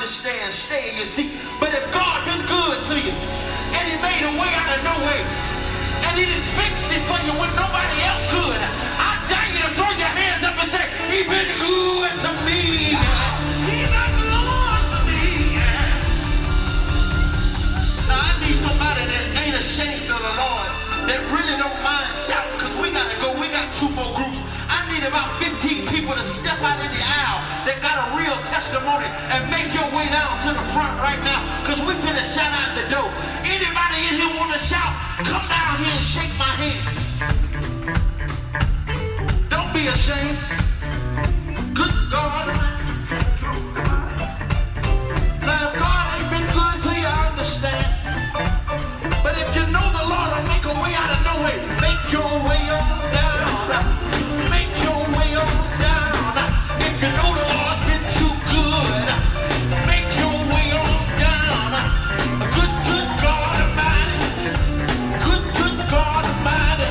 understand, stay in your seat. But if God been good to you, and he made a way out of no way, and he didn't fix it for you when nobody else could, I dare you to throw your hands up and say, he been good to me. He been good to me. Now I need somebody that ain't ashamed of the Lord, that really don't mind shouting, because we got to go. We got 2 more groups. I need about 15 people to step out in the aisle that got a real testimony and make your way down to the front right now, because we finna shout out the door. Anybody in here want to shout? Come down here and shake my hand. Don't be ashamed. Good God. Now if God ain't been good to you, I understand. But if you know the Lord will make a way out of no way, make your way on down. Make your way on down. If you know the Lord's been too good, make your way on down. Good God Almighty. Good God Almighty.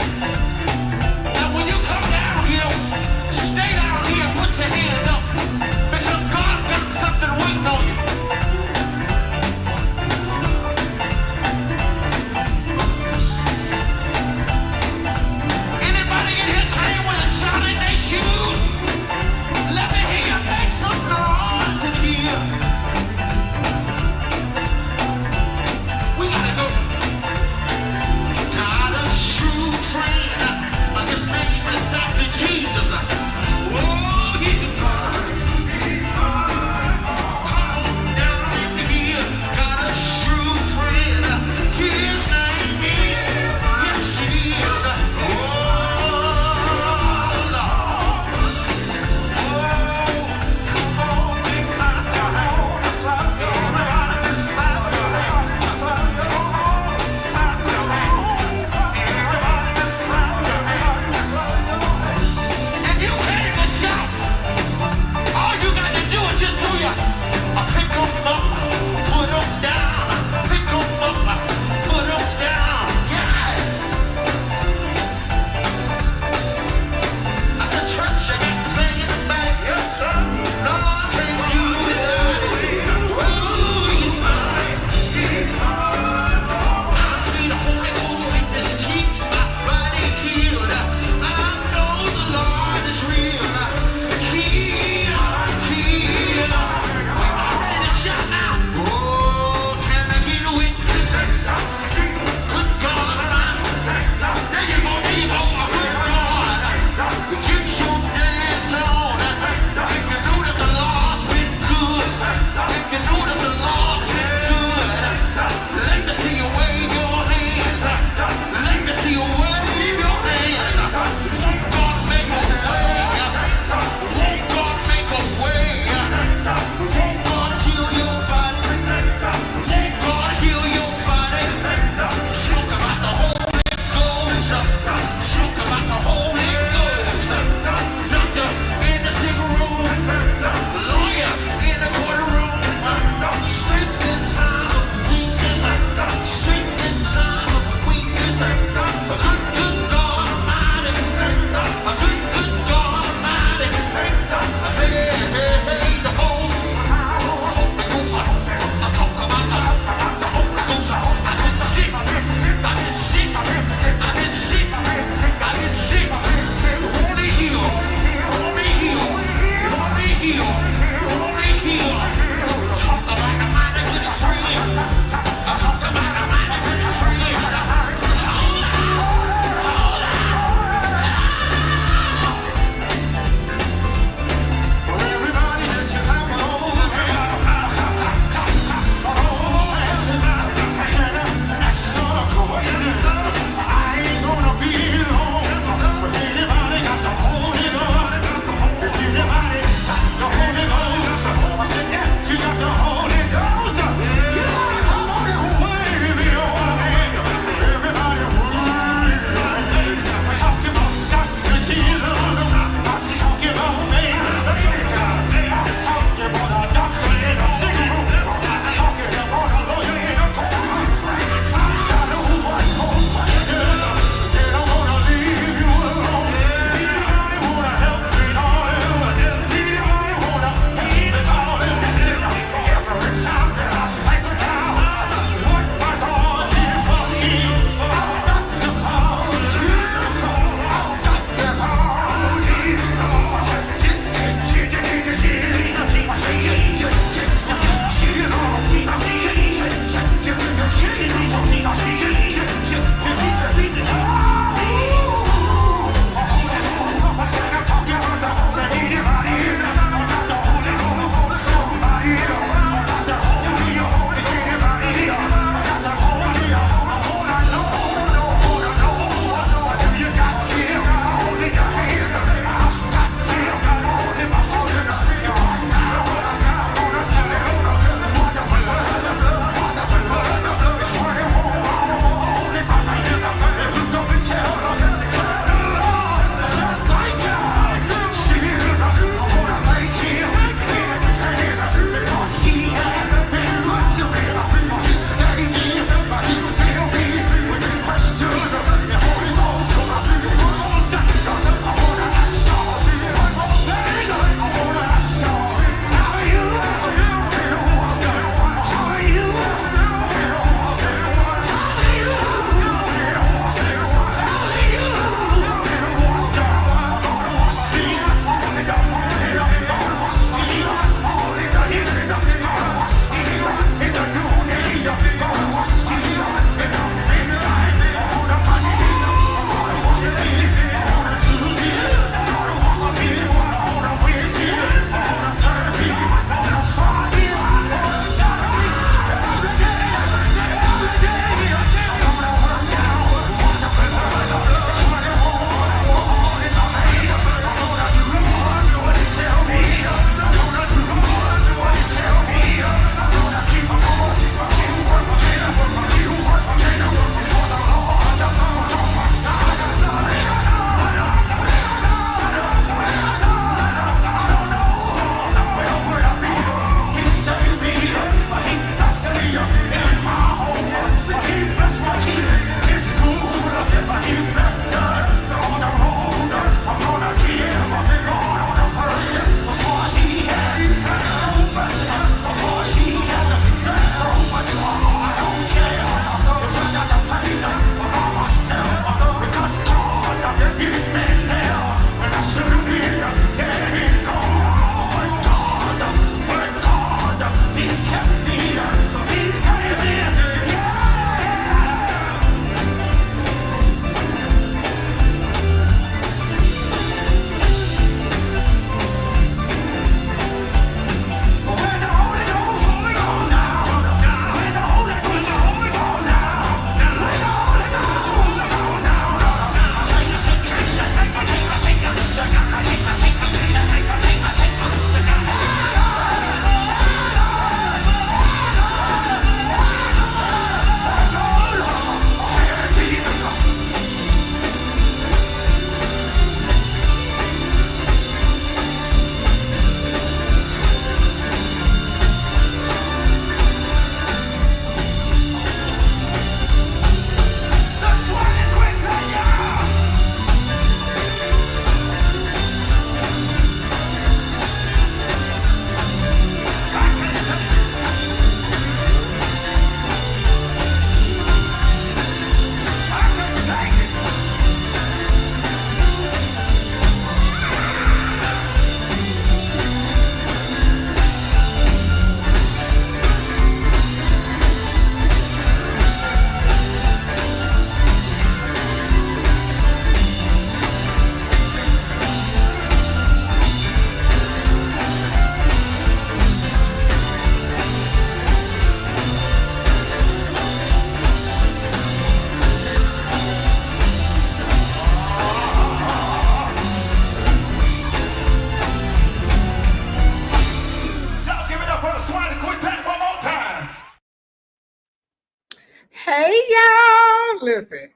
Hey y'all, listen.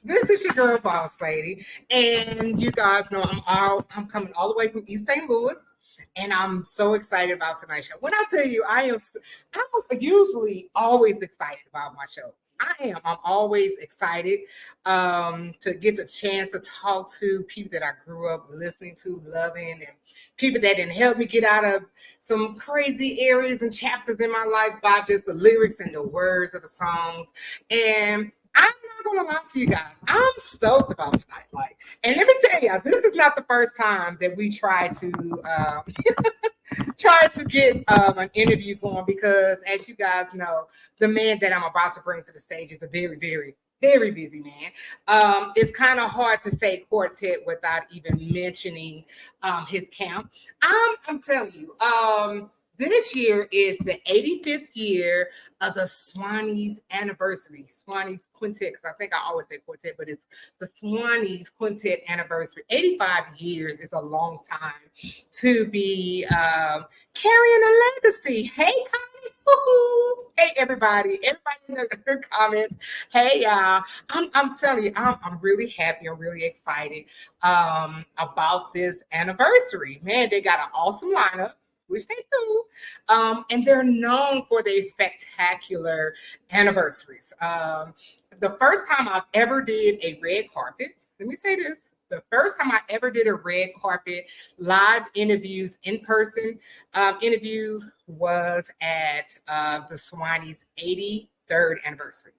This is your girl boss lady, and you guys know I'm coming all the way from East St. Louis, and I'm so excited about tonight's show. When I tell you, I'm usually always excited about my shows. I am. I'm always excited to get the chance to talk to people that I grew up listening to, loving, and people that didn't help me get out of some crazy areas and chapters in my life by just the lyrics and the words of the songs. And I'm not gonna lie to you guys. I'm stoked about tonight. Like, and let me tell you, this is not the first time that we try to get an interview going because, as you guys know, the man that I'm about to bring to the stage is a very, very, very busy man. It's kind of hard to say quartet without even mentioning his camp. I'm telling you, this year is the 85th year of the Swannies anniversary. Swannies Quintet, because I think I always say quartet, but it's the Swannies Quintet anniversary. 85 years is a long time to be carrying a legacy. Hey, Connie. Woo-hoo. Hey, everybody. Everybody in the comments. Hey, y'all. I'm telling you, I'm really happy. I'm really excited about this anniversary. Man, they got an awesome lineup, which they do. And they're known for their spectacular anniversaries. The first time I've ever did a red carpet, let me say this. The first time I ever did a red carpet live interviews, in person interviews, was at the Swannies 83rd anniversary.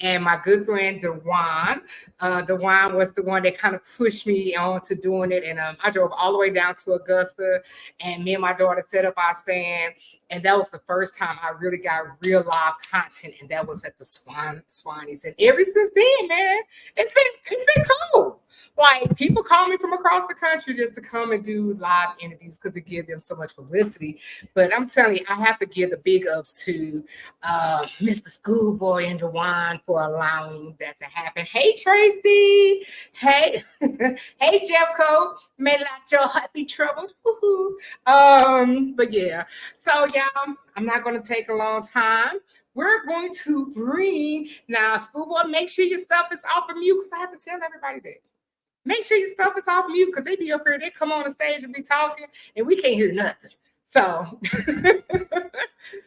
And my good friend Dewan was the one that kind of pushed me on to doing it. And I drove all the way down to Augusta, and me and my daughter set up our stand. And that was the first time I really got real live content, and that was at the Swannies. And ever since then, man, it's been cool. Like, people call me from across the country just to come and do live interviews because it gives them so much publicity. But I'm telling you, I have to give the big ups to Mr. Schoolboy and Dewan for allowing that to happen. Hey, Tracy. Hey, hey, Jeffco. May not your heart be troubled. But yeah. So y'all, I'm not going to take a long time. We're going to bring now, Schoolboy. Make sure your stuff is off of mute because I have to tell everybody that. Make sure your stuff is off mute because they be up here, they come on the stage and be talking, and we can't hear nothing. So,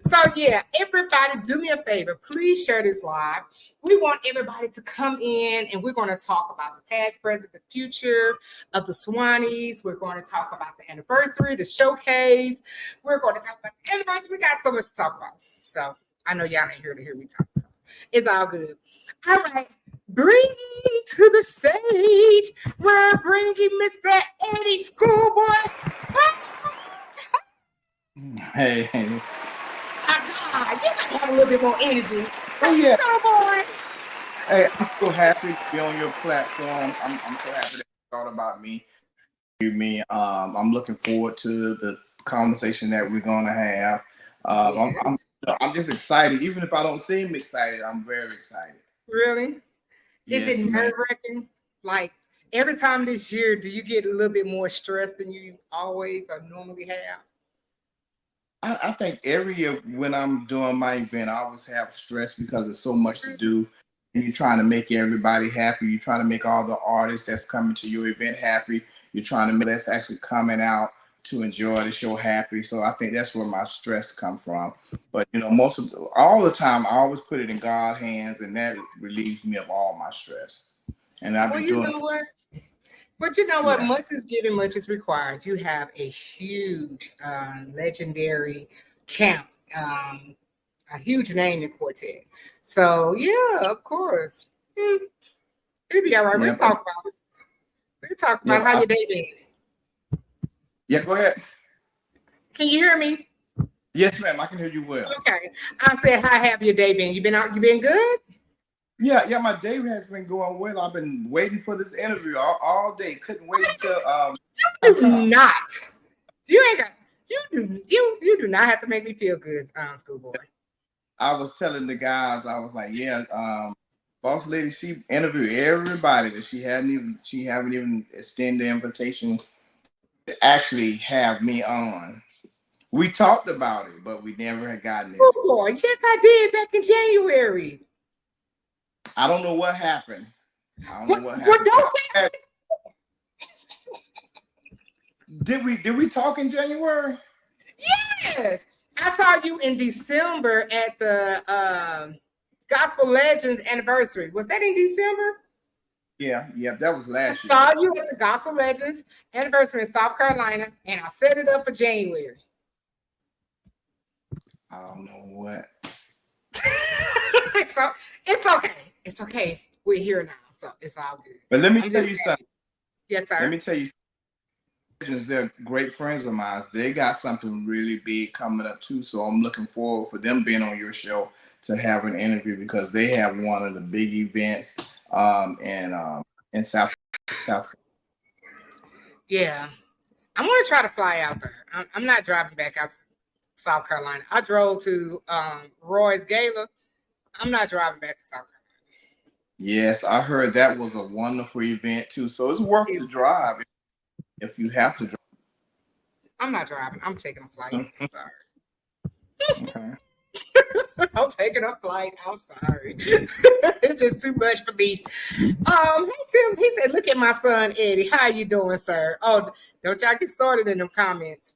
so yeah, everybody, do me a favor. Please share this live. We want everybody to come in, and we're going to talk about the past, present, the future of the Swannies. We're going to talk about the anniversary, the showcase. We're going to talk about the anniversary. We got so much to talk about. So I know y'all ain't here to hear me talk. So it's all good. All right. Bringing to the stage, we're bringing Mr. Eddie Schoolboy. Hey, You gotta have a little bit more energy. oh yeah. Schoolboy. Hey, I'm so happy to be on your platform. I'm so happy that you thought about me. I'm looking forward to the conversation that we're gonna have. Yes. I'm just excited. Even if I don't seem excited, I'm very excited. Really? Is Yes, it man. nerve-wracking? Like, every time this year, do you get a little bit more stressed than you always or normally have? I think every year when I'm doing my event, I always have stress because there's so much to do. And you're trying to make everybody happy. You're trying to make all the artists that's coming to your event happy. You're trying to make that's actually coming out to enjoy the show happy. So I think that's where my stress comes from. But all the time, I always put it in God's hands, and that relieves me of all my stress. And I've Well, been you doing, know what? But you know what? yeah. Much is given, much is required. You have a huge, legendary camp, um, a huge name in quartet. So yeah, of course. It'll be all right. We'll Yep. talk about it. We'll talk about Yep. how your day been. Yeah. Go ahead. Can you hear me? Yes, ma'am. I can hear you well. Okay. I said, how have your day been? You been out? You been good? Yeah. My day has been going well. I've been waiting for this interview all day. Couldn't wait until You do time. not. You ain't got. You do not have to make me feel good, schoolboy. I was telling the guys, I was like, yeah, boss lady, she interviewed everybody that she haven't even extended the invitation to actually have me on. We talked about it, but we never had gotten it. Oh boy, yes, I did back in January. I don't know what happened. I don't know what What happened. don't Did we talk in January? Yes, I saw you in December at the Gospel Legends anniversary. Was that in December? Yeah, that was I last year. saw you at the Gospel Legends anniversary in South Carolina, and I set it up for January. I don't know what. So it's okay. It's okay. We're here now, so it's all good. But let me I'm tell just you happy. something. Yes, Let sir. me tell you, Legends, they're great friends of mine. They got something really big coming up too. So I'm looking forward for them being on your show to have an interview because they have one of the big events in South. Yeah, I'm gonna try to fly out there. I'm not driving back out to South Carolina. I drove to Roy's Gala. I'm not driving back to South Yes, I heard that was a wonderful event too. So it's worth the Carolina. drive if you have to I'm not driving. I'm taking a flight. drive. I'm sorry. Okay. I'm taking a flight. I'm sorry. It's just too much for me. Hey Tim, he said, "Look at my son Eddie. How you doing, sir?" Oh, don't y'all get started in them comments.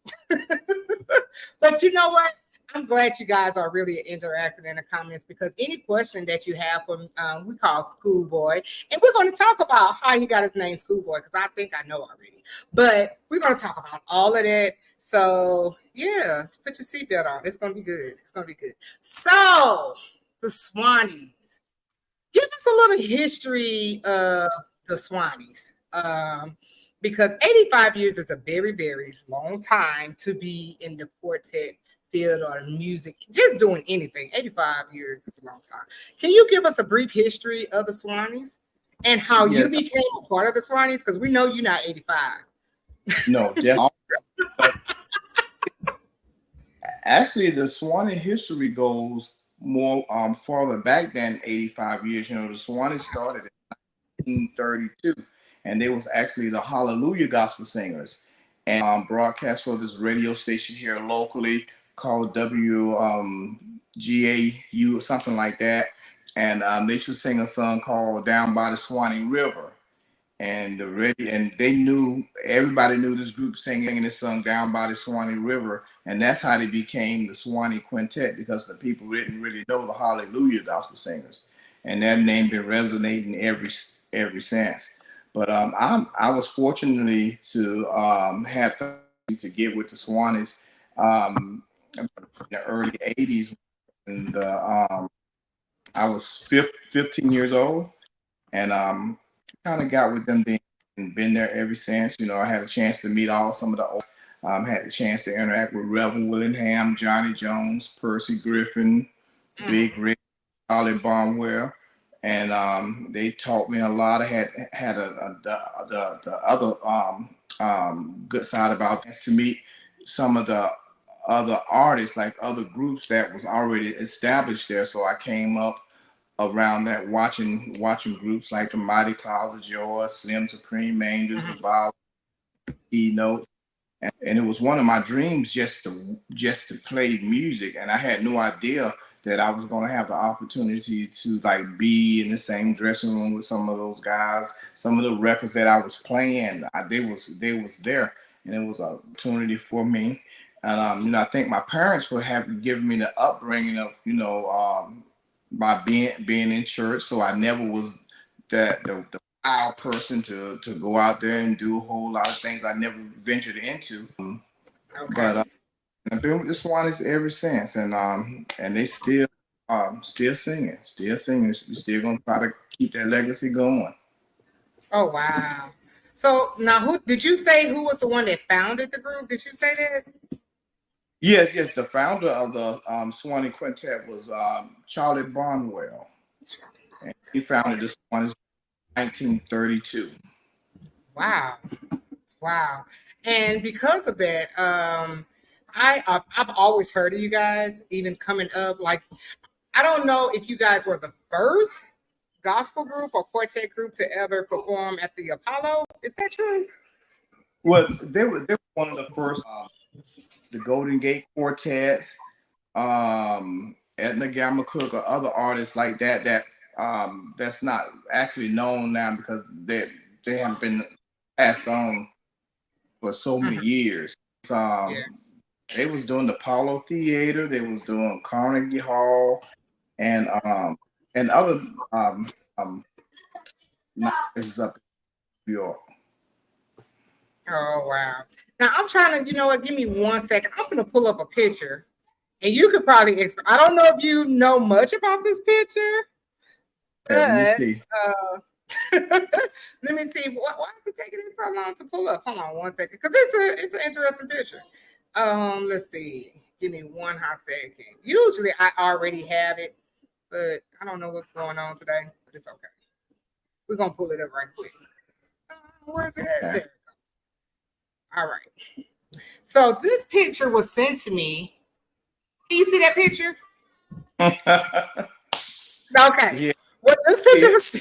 But you know what? I'm glad you guys are really interacting in the comments because any question that you have from we call Schoolboy, and we're going to talk about how he got his name Schoolboy because I think I know already. But we're going to talk about all of that. So yeah, put your seatbelt on. It's going to be good. It's going to be good. So the Swannies. Give us a little history of the Swannies. Because 85 years is a very, very long time to be in the quartet field or music, just doing anything. 85 years is a long time. Can you give us a brief history of the Swannies and how Yeah, you became a part of the Swannies? Because we know you're not 85. no, definitely. Actually, the Swanee history goes more farther back than 85 years. You know, the Swanee started in 1932, and they was actually the Hallelujah Gospel Singers, and broadcast for this radio station here locally called WGAU or something like that. And they should sing a song called "Down by the Swanee River." And they knew everybody knew this group singing this song down by the Swanee River, and that's how they became the Swanee Quintet because the people didn't really know the Hallelujah Gospel Singers, and that name been resonating every since. But I was fortunately to have to get with the Swanees in the early '80s, and I was 15 years old, and kind of got with them then and been there ever since. You know, I had a chance to meet some of the old, had the chance to interact with Reverend Willingham, Johnny Jones, Percy Griffin, Big Rick, Charlie Barnwell, and they taught me a lot. I had the other good side about that to meet some of the other artists, like other groups that was already established there. So I came up around that watching groups like the Mighty Clouds of Joy, Slim Supreme Angels, the Violent Keynotes. And it was one of my dreams just to play music. And I had no idea that I was going to have the opportunity to like be in the same dressing room with some of those guys. Some of the records that I was playing, they was there, and it was an opportunity for me. And you know, I think my parents for having given me the upbringing of by being in church, so I never was the wild person to go out there and do a whole lot of things I never ventured into. But Okay. I've been with the Swannies ever since, and they still singing, still singing. We're still gonna try to keep that legacy going. Oh wow. So now who did you say who was the one that founded the group? Did you say that? Yes. The founder of the Swanee Quintet was Charlie Barnwell, and he founded the Swannies in 1932. Wow. Wow. And because of that, I've always heard of you guys, even coming up. Like, I don't know if you guys were the first gospel group or quartet group to ever perform at the Apollo. Is that true? Well, they were one of the first, the Golden Gate Quartets, Edna Gamma Cook, or other artists like that that's not actually known now because they haven't been passed on for so many years. Yeah. They was doing the Apollo Theater, they was doing Carnegie Hall, and other places up in New York. Oh wow. Now I'm trying to, you know what? Give me 1 second. I'm gonna pull up a picture, and you could probably. I don't know if you know much about this picture, Let me but see. let me see. Why is it taking it so long to pull up? Hold on 1 second, because it's an interesting picture. Let's see. Give me 1 second. Usually I already have it, but I don't know what's going on today. But it's okay. We're gonna pull it up right quick. Where's it at? Okay. There. All right. So this picture was sent to me. Can you see that picture? Okay. Yeah. Well, this picture was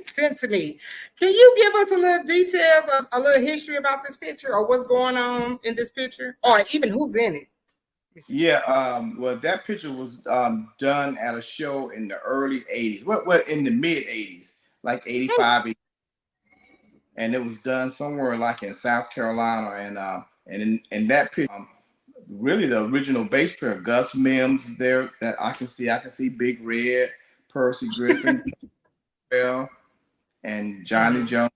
sent to me. Can you give us a little details, a little history about this picture, or what's going on in this picture, or even who's in it? Yeah, well, that picture was done at a show in the early 80s. What in the mid 80s, like 85, and it was done somewhere like in South Carolina, and in that picture, really the original bass player Gus Mims there that I can see. I can see Big Red, Percy Griffin, Bell, and Johnny Jones,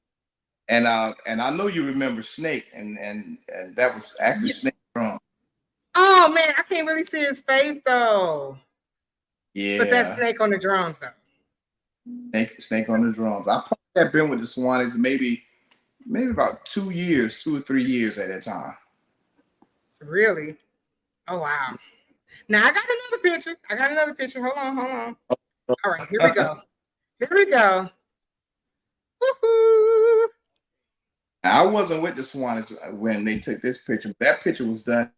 and I know you remember Snake, and that was actually Snake drum. Oh man, I can't really see his face though. But that's Yeah, Snake on the drums though. Snake on the drums. I probably have been with the Swannies maybe about 2 years, 2 or 3 years at that time. Really? Oh wow. Now I got another picture. Hold on, hold on. All right, here we go. Here we go. Woo-hoo. I wasn't with the Swannies when they took this picture. That picture was done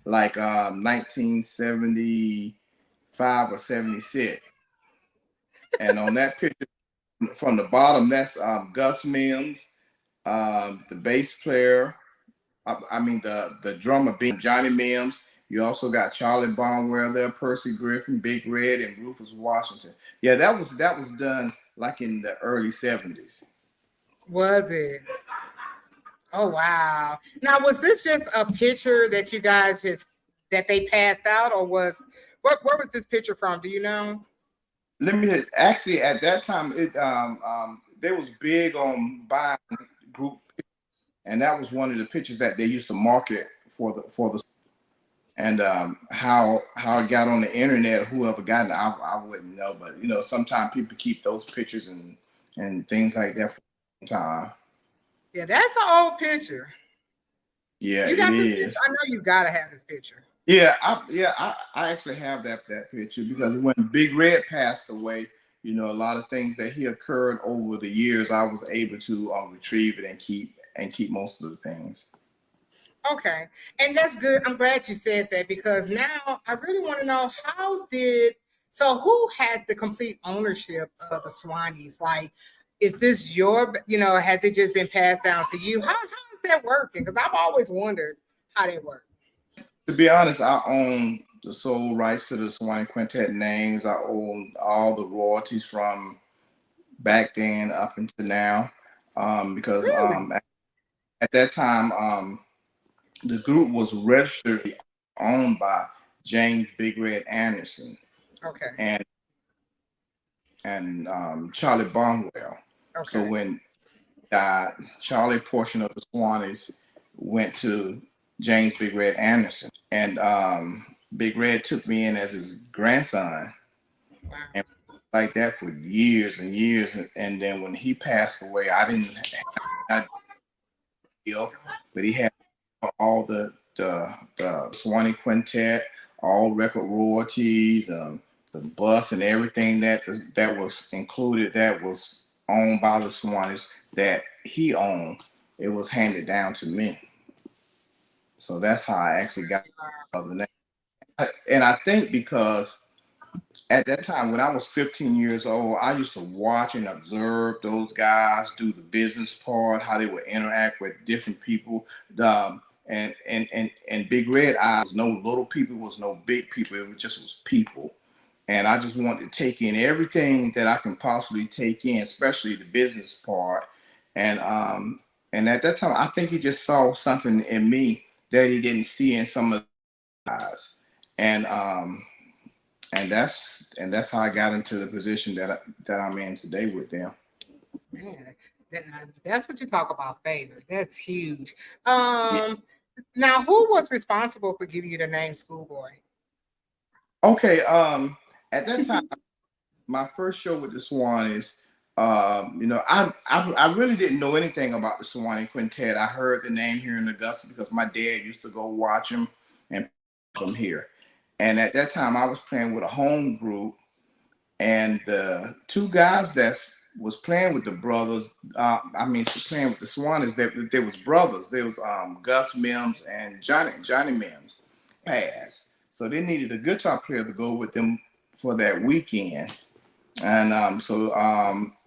like 1975 or 76. And on that picture from the bottom, that's Gus Mims, the bass player. I mean the drummer being Johnny Mims. You also got Charlie Barnwell there, Percy Griffin, Big Red, and Rufus Washington. Yeah, that was done like in the early 70s. Was it? Oh wow. Now was this just a picture that you guys just that they passed out, or was where was this picture from? Do you know? Let me actually at that time it they was big on buying group, and that was one of the pictures that they used to market for the and how it got on the internet, whoever got it, I wouldn't know, but you know sometimes people keep those pictures and things like that for a time. Yeah, that's an old picture. Yeah, You it got this picture? is. I know you gotta have this picture. Yeah, I actually have that picture because when Big Red passed away, you know, a lot of things that he occurred over the years, I was able to retrieve it and keep most of the things. Okay. And that's good. I'm glad you said that because now I really want to know who has the complete ownership of the Swannies? Like, is this has it just been passed down to you? How is that working? Because I've always wondered how they work. To be honest, I own the sole rights to the Swanee Quintet names. I own all the royalties from back then up until now, because Really? at that time the group was registered owned by James Big Red Anderson Okay. and Charlie Barnwell. So Okay. when died, Charlie portion of the Swannies went to James Big Red Anderson, and Big Red took me in as his grandson, Wow. and like that for years and years. And then when he passed away, I didn't have a deal, but he had all the Swanee Quintet, all record royalties, the bus and everything that was included, that was owned by the Swannies that he owned. It was handed down to me, so that's how I actually got the name. And I think because at that time when I was 15 years old, I used to watch and observe those guys do the business part, how they would interact with different people. And Big Red Eye was no little people, was no big people. It was just was people. and I just wanted to take in everything that I can possibly take in, especially the business part. And at that time, I think he just saw something in me that he didn't see in some of the guys. And that's how I got into the position that I'm in today with them. Man, that's what you talk about favor. That's huge. Yeah. Now who was responsible for giving you the name Schoolboy? Okay. At that time, my first show with the Swannies, I really didn't know anything about the Swanee Quintet. I heard the name here in Augusta because my dad used to go watch them and them here. And at that time, I was playing with a home group, and the two guys that was playing with the brothers, playing with the Swannies, they was brothers. There was Gus Mims and Johnny Mims passed. So they needed a guitar player to go with them for that weekend. And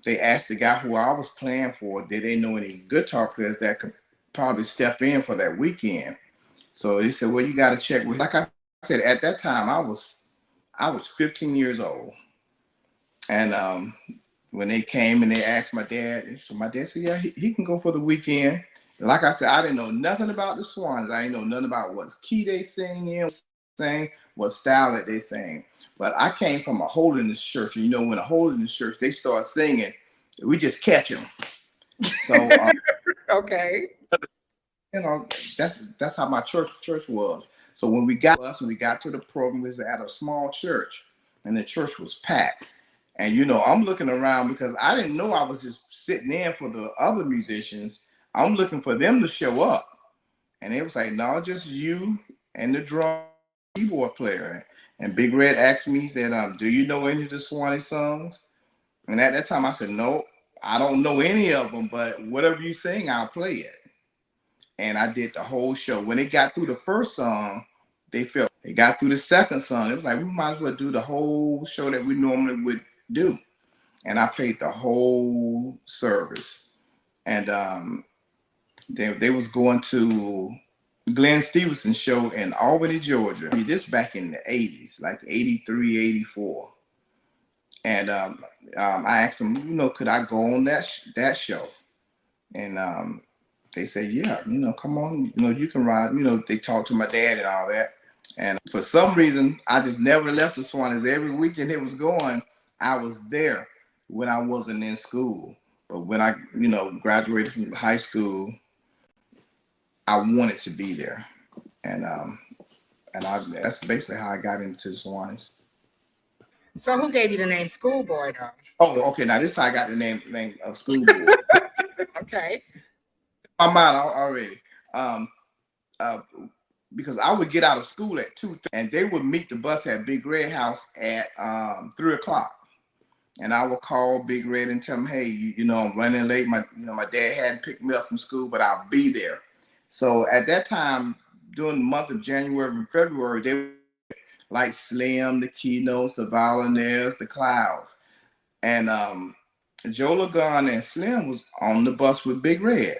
they asked the guy who I was playing for, did they know any guitar players that could probably step in for that weekend? So they said, well, you got to check with. Like I said, at that time, I was 15 years old, and when they came and they asked my dad, so my dad said, yeah, he can go for the weekend. And like I said, I didn't know nothing about the Swans. I didn't know nothing about what key they sing, what style that they sing. But I came from a holiness church, and you know, when a holiness church they start singing, we just catch them. So Okay. you know, that's how my church was. So when we got to the program, we was at a small church, and the church was packed. And you know, I'm looking around because I didn't know I was just sitting in for the other musicians. I'm looking for them to show up. And it was like, no, just you and the drum keyboard player. And Big Red asked me, he said, do you know any of the Swanee songs? And at that time I said, no, I don't know any of them, but whatever you sing, I'll play it. And I did the whole show. When they got through the first song, they got through the second song. It was like, we might as well do the whole show that we normally would do. And I played the whole service. And they was going to Glenn Stevenson's show in Albany, Georgia. This back in the 80s, like 83, 84. And I asked them, you know, could I go on that show? And they said, yeah, you know, come on, you know, you can ride. You know, they talked to my dad and all that. And for some reason, I just never left the Swannies. Every weekend it was going, I was there when I wasn't in school. But when I, you know, graduated from high school, I wanted to be there. And that's basically how I got into the Swannies. So who gave you the name Schoolboy though? Oh, okay. Now this is how I got the name of Schoolboy. Okay. My mind already. Um, uh, because I would get out of school at 2:30, and they would meet the bus at Big Red House at 3:00. And I would call Big Red and tell him, hey, you know, I'm running late. My dad hadn't picked me up from school, but I'll be there. So at that time, during the month of January and February, they were like Slim, the Keynotes, the Violinaires, the Clouds. And Joe Lagan and Slim was on the bus with Big Red.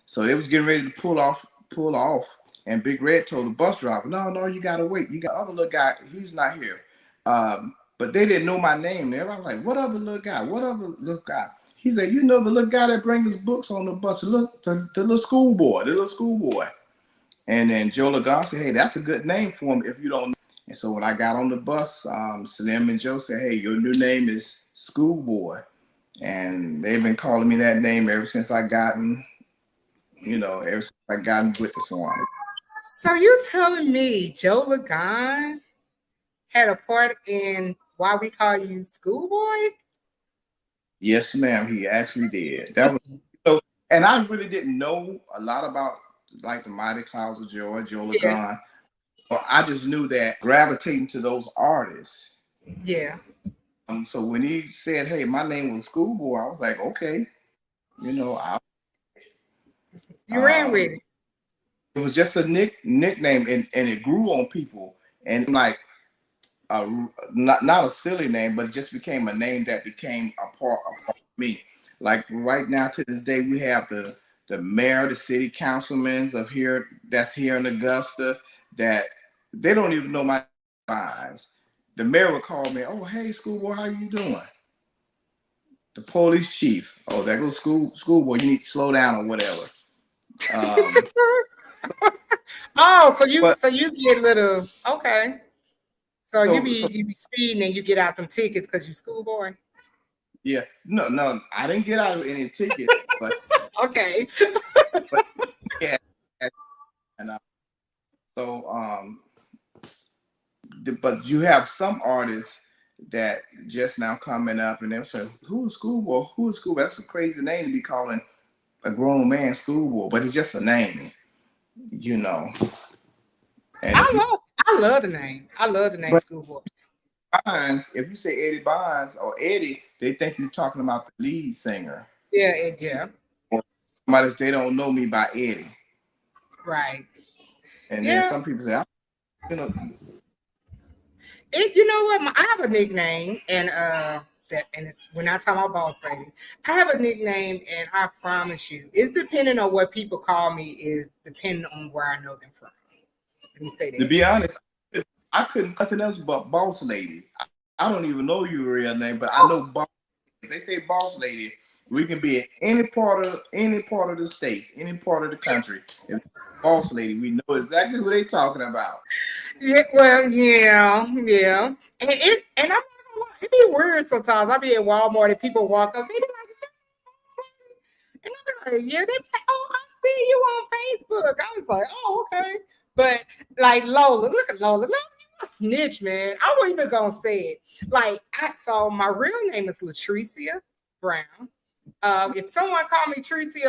So they was getting ready to pull off. And Big Red told the bus driver, no, you gotta wait. You got other little guy, he's not here. But they didn't know my name. Everybody was like, what other little guy? What other little guy? He said, you know the little guy that brings his books on the bus, the little schoolboy. And then Joe Lagan said, hey, that's a good name for him if you don't know. And so when I got on the bus, Slim and Joe said, hey, your new name is Schoolboy. And they've been calling me that name ever since I gotten with the Swan. So you're telling me Joe Lagan had a part in why we call you Schoolboy? Yes, ma'am. He actually did. That was so, and I really didn't know a lot about like the Mighty Clouds of Joy, Joe Lagan. Yeah. But I just knew that gravitating to those artists. Yeah. So when he said, "Hey, my name was Schoolboy," I was like, "Okay," you know. You ran with it. It was just a nickname, and it grew on people, and like not a silly name, but it just became a name that became a part of me. Like right now, to this day, we have the mayor, the city councilmen of here that's here in Augusta that they don't even know my eyes. The mayor would call me. Oh, hey, schoolboy, how you doing? The police chief. Oh, there goes schoolboy. You need to slow down or whatever. Oh, But so you get little okay. So so you be speeding and you get out them tickets because you schoolboy. yeah, no, I didn't get out of any ticket, but Okay. but yeah, and so but you have some artists that just now coming up and they'll say, "Who is schoolboy? Who is schoolboy?" That's a crazy name to be calling a grown man schoolboy, but it's just a name, you know. And if you I love the name. I love the name but schoolboy. Bonds, if you say Eddie Bonds or Eddie, they think you're talking about the lead singer. Yeah, yeah. Somebody they don't know me by Eddie. Right. And then Yeah. some people say, you know, You know what? I have a nickname, and we're not talking about boss lady. I have a nickname, and I promise you, it's depending on what people call me. Is depending on where I know them from. Let me say to that. be honest, I couldn't nothing else but boss lady. I don't even know your real name, but I know boss. If they say boss lady, we can be in any part of the states, any part of the country. If boss lady, we know exactly who they talking about. Yeah, well, yeah. And I'm not gonna lie, it be weird sometimes. I be at Walmart and people walk up, they be like, and I be like, yeah, they be like, oh, I see you on Facebook. I was like, oh, okay. But like Lola, look at Lola. Lola, you a snitch, man. I wasn't even gonna say it. Like, so my real name is Latricia Brown. If someone called me Tricia,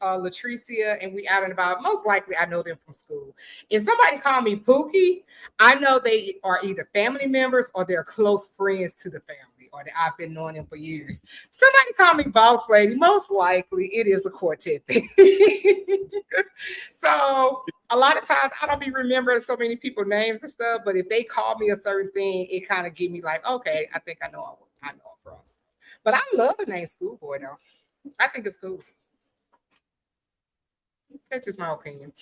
Latricia, and we out and about, most likely I know them from school. If somebody called me Pookie, I know they are either family members or they're close friends to the family, or that I've been knowing them for years. Somebody call me Boss Lady, most likely it is a quartet thing. So a lot of times I don't be remembering so many people's names and stuff, but if they call me a certain thing, it kind of give me like, okay, I think I know I'm from. But I love the name Schoolboy though. I think it's cool. That's just my opinion.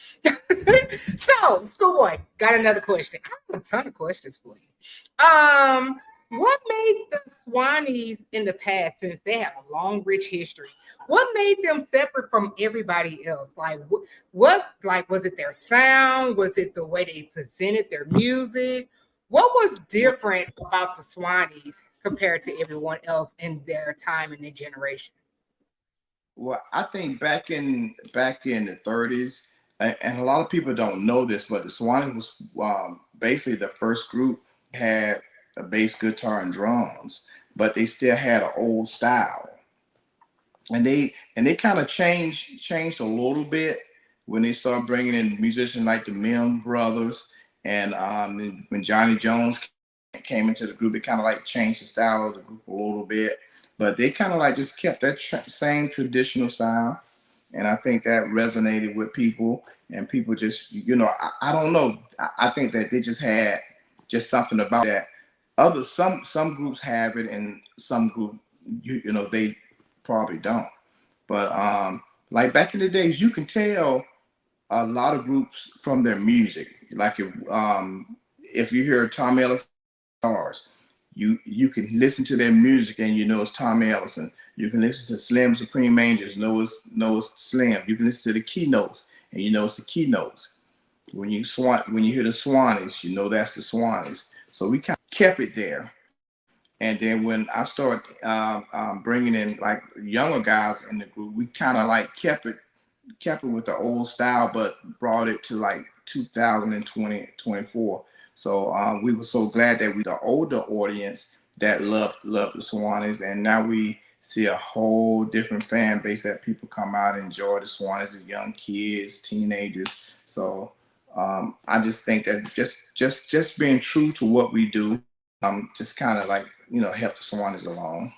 So, Schoolboy, got another question. I have a ton of questions for you. What made the Swannies in the past, since they have a long, rich history, what made them separate from everybody else? Like, like, was it their sound? Was it the way they presented their music? What was different about the Swannies compared to everyone else in their time and their generation? Well, I think back in the 30s, and a lot of people don't know this, but the Swannies was basically the first group had a bass guitar and drums, but they still had an old style, and they kind of changed a little bit when they started bringing in musicians like the Mim Brothers, and when Johnny Jones came into the group, it kind of like changed the style of the group a little bit, but they kind of like just kept that same traditional sound. And I think that resonated with people, and people just, I don't know. I think that they just had just something about that. Some groups have it, and some group, they probably don't. But like back in the days, you can tell a lot of groups from their music. Like if you hear Tom Ellis stars, you can listen to their music and you know it's Tom Ellison. You can listen to Slim Supreme Angels, know it's Slim. You can listen to the Keynotes and you know it's the Keynotes. When you hear the Swannies, you know that's the Swannies. So we kind of kept it there. And then when I started bringing in like younger guys in the group, we kind of like kept it with the old style, but brought it to like 2020, 24. So we were so glad that we the older audience that loved the Swannies, and now we see a whole different fan base that people come out and enjoy the Swannies, as young kids, teenagers. So I just think that just being true to what we do, just kind of like help the Swannies along.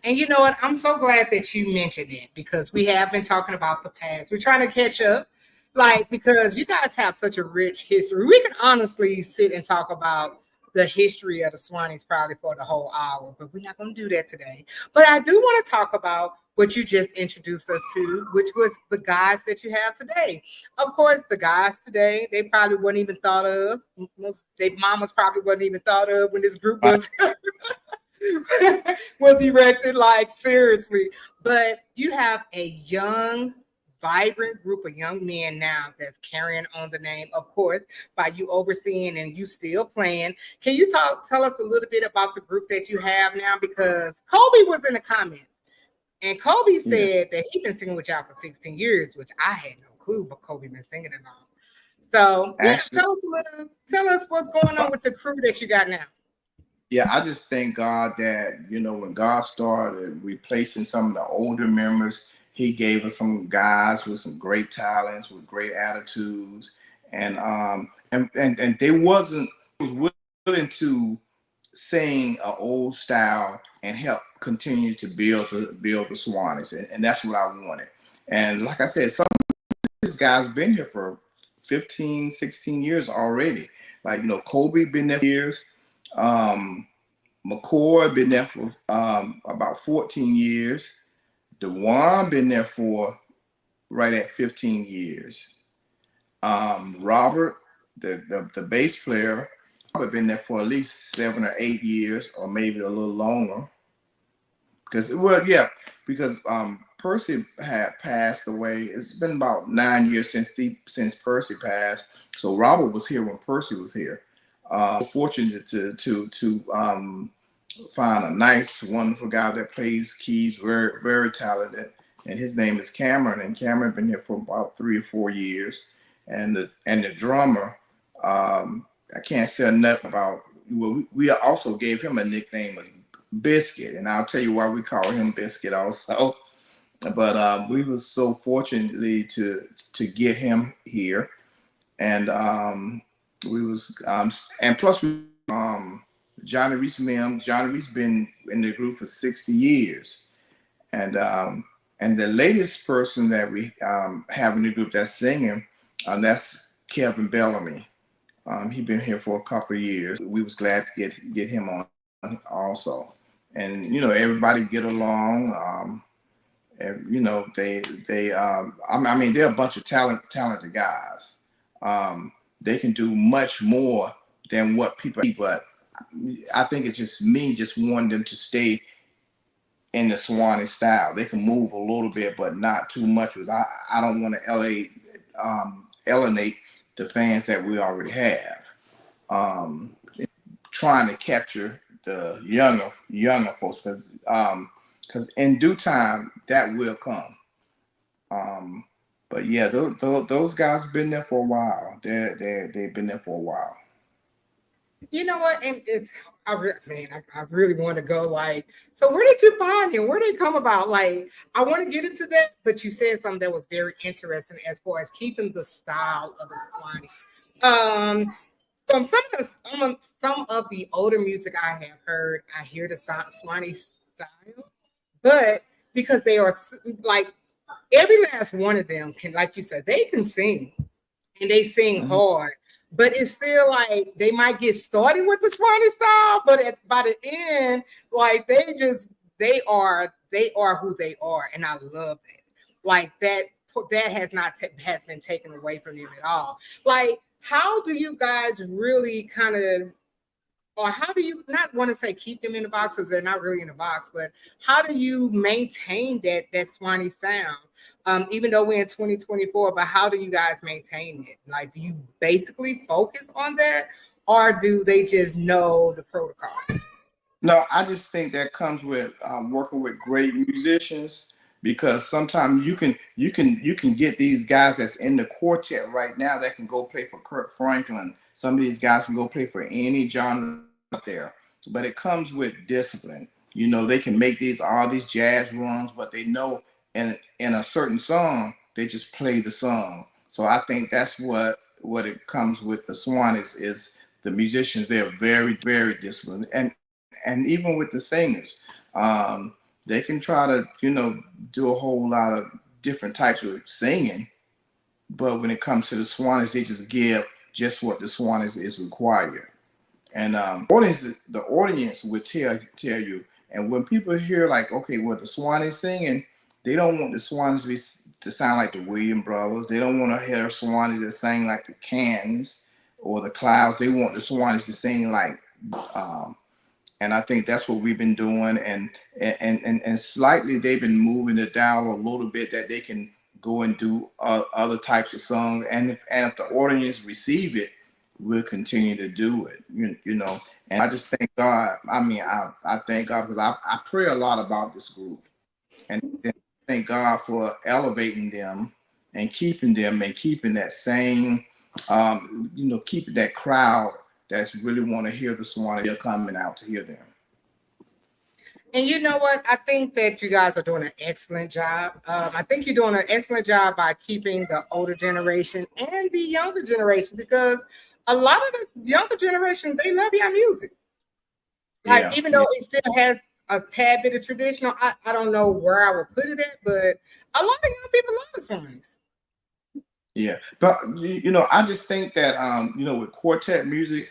And you know what? I'm so glad that you mentioned it because we have been talking about the past. We're trying to catch up, like, because you guys have such a rich history. We can honestly sit and talk about the history of the Swannies probably for the whole hour, but we're not going to do that today. But I do want to talk about what you just introduced us to, which was the guys that you have today. Of course, the guys today, they probably weren't even thought of. Most their mamas probably wasn't even thought of when this group was was erected, like seriously. But you have a young, vibrant group of young men now that's carrying on the name, of course, by you overseeing and you still playing. Can you tell us a little bit about the group that you have now? Because Kobe was in the comments, and Kobe said that he's been singing with y'all for 16 years, which I had no clue, but Kobe been singing along. So yeah, Actually, tell us what's going on with the crew that you got now. yeah, I just thank God that, when God started replacing some of the older members, He gave us some guys with some great talents, with great attitudes, and they was willing to sing an old style and help continue to build the Swannies, and that's what I wanted. And like I said, some of these guys been here for 15, 16 years already. Like, Kobe been there for years. McCoy been there for about 14 years. DeJuan been there for right at 15 years. Robert, the bass player, probably been there for at least 7 or 8 years, or maybe a little longer. Because Percy had passed away. It's been about 9 years since Percy passed. So Robert was here when Percy was here. Fortunate to find a nice, wonderful guy that plays keys, very, very talented, and his name is Cameron. And Cameron been here for about 3 or 4 years. And the drummer, I can't say enough about. Well, we also gave him a nickname of Biscuit, and I'll tell you why we call him Biscuit also. But we was so fortunately to get him here, and we was and plus Johnny Reese Mims. Johnny Reese been in the group for 60 years, and the latest person that we have in the group that's singing, that's Kevin Bellamy. He been here for a couple of years. We was glad to get him on also, and everybody get along. And I mean they're a bunch of talented guys. They can do much more than what people. But I think it's just me just wanting them to stay in the Swanee style. They can move a little bit, but not too much. Because I don't want to alienate the fans that we already have. Trying to capture the younger folks, because in due time that will come. But yeah, those guys been there for a while. They've been there for a while. You know what? And I really want to go. Like, so where did you find him? Where did it come about? Like, I want to get into that, but you said something that was very interesting as far as keeping the style of the Swannies. From some of the older music I have heard, I hear the Swanee style, but because they are like every last one of them can, like you said, they can sing and they sing hard, but it's still like they might get started with the Swanee style, but by the end, like they are who they are, and I love that. Like that has been taken away from them at all. Like, how do you guys really kind of, or how do you not want to say keep them in the box because they're not really in the box, but how do you maintain that Swanee sound? Even though we're in 2024, but how do you guys maintain it? Like, do you basically focus on that, or do they just know the protocol? No, I just think that comes with working with great musicians, because sometimes you can get these guys that's in the quartet right now that can go play for Kurt Franklin. Some of these guys can go play for any genre out there, but it comes with discipline. They can make all these jazz runs, but they know in a certain song they just play the song. So I think that's what it comes with the Swan is the musicians. They're very, very disciplined, and even with the singers, they can try to do a whole lot of different types of singing, but when it comes to the Swannies, they just give just what the Swannies is required. And the audience would tell you. And when people hear like, okay, well, the Swannies singing, they don't want the Swannies to sound like the Williams brothers. They don't want to hear Swannies that sing like the Cans or the Clouds. They want the Swannies to sing like. And I think that's what we've been doing. And slightly they've been moving it down a little bit that they can go and do other types of songs. And if the audience receive it, we'll continue to do it. You know. And I just thank God. I mean, I thank God because I pray a lot about this group, and thank God for elevating them and keeping that same, keeping that crowd that's really want to hear the Swan. They're coming out to hear them. And you know what? I think that you guys are doing an excellent job. I think you're doing an excellent job by keeping the older generation and the younger generation, because a lot of the younger generation, they love your music. Like, even though it still has a tad bit of traditional, I don't know where I would put it at, but a lot of young people love the songs. Yeah, but I just think that with quartet music,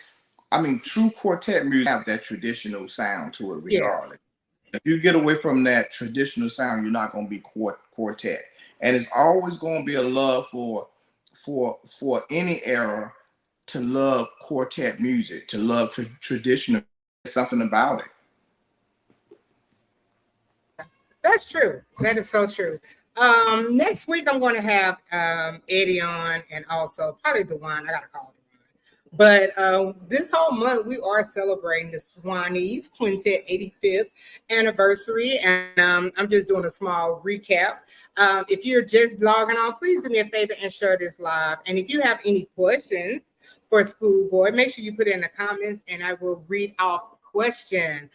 I mean, true quartet music have that traditional sound to it, regardless. Yeah. If you get away from that traditional sound, you're not going to be quartet, and it's always going to be a love for any era to love quartet music, to love traditional. Something about it. That's true. That is so true. Next week I'm going to have Eddie on, and also probably Dewan. I gotta call Dewan. But this whole month we are celebrating the Swannies Quintet 85th anniversary, and I'm just doing a small recap. If you're just logging on, please do me a favor and share this live. And if you have any questions for School Boy, make sure you put it in the comments, and I will read off question.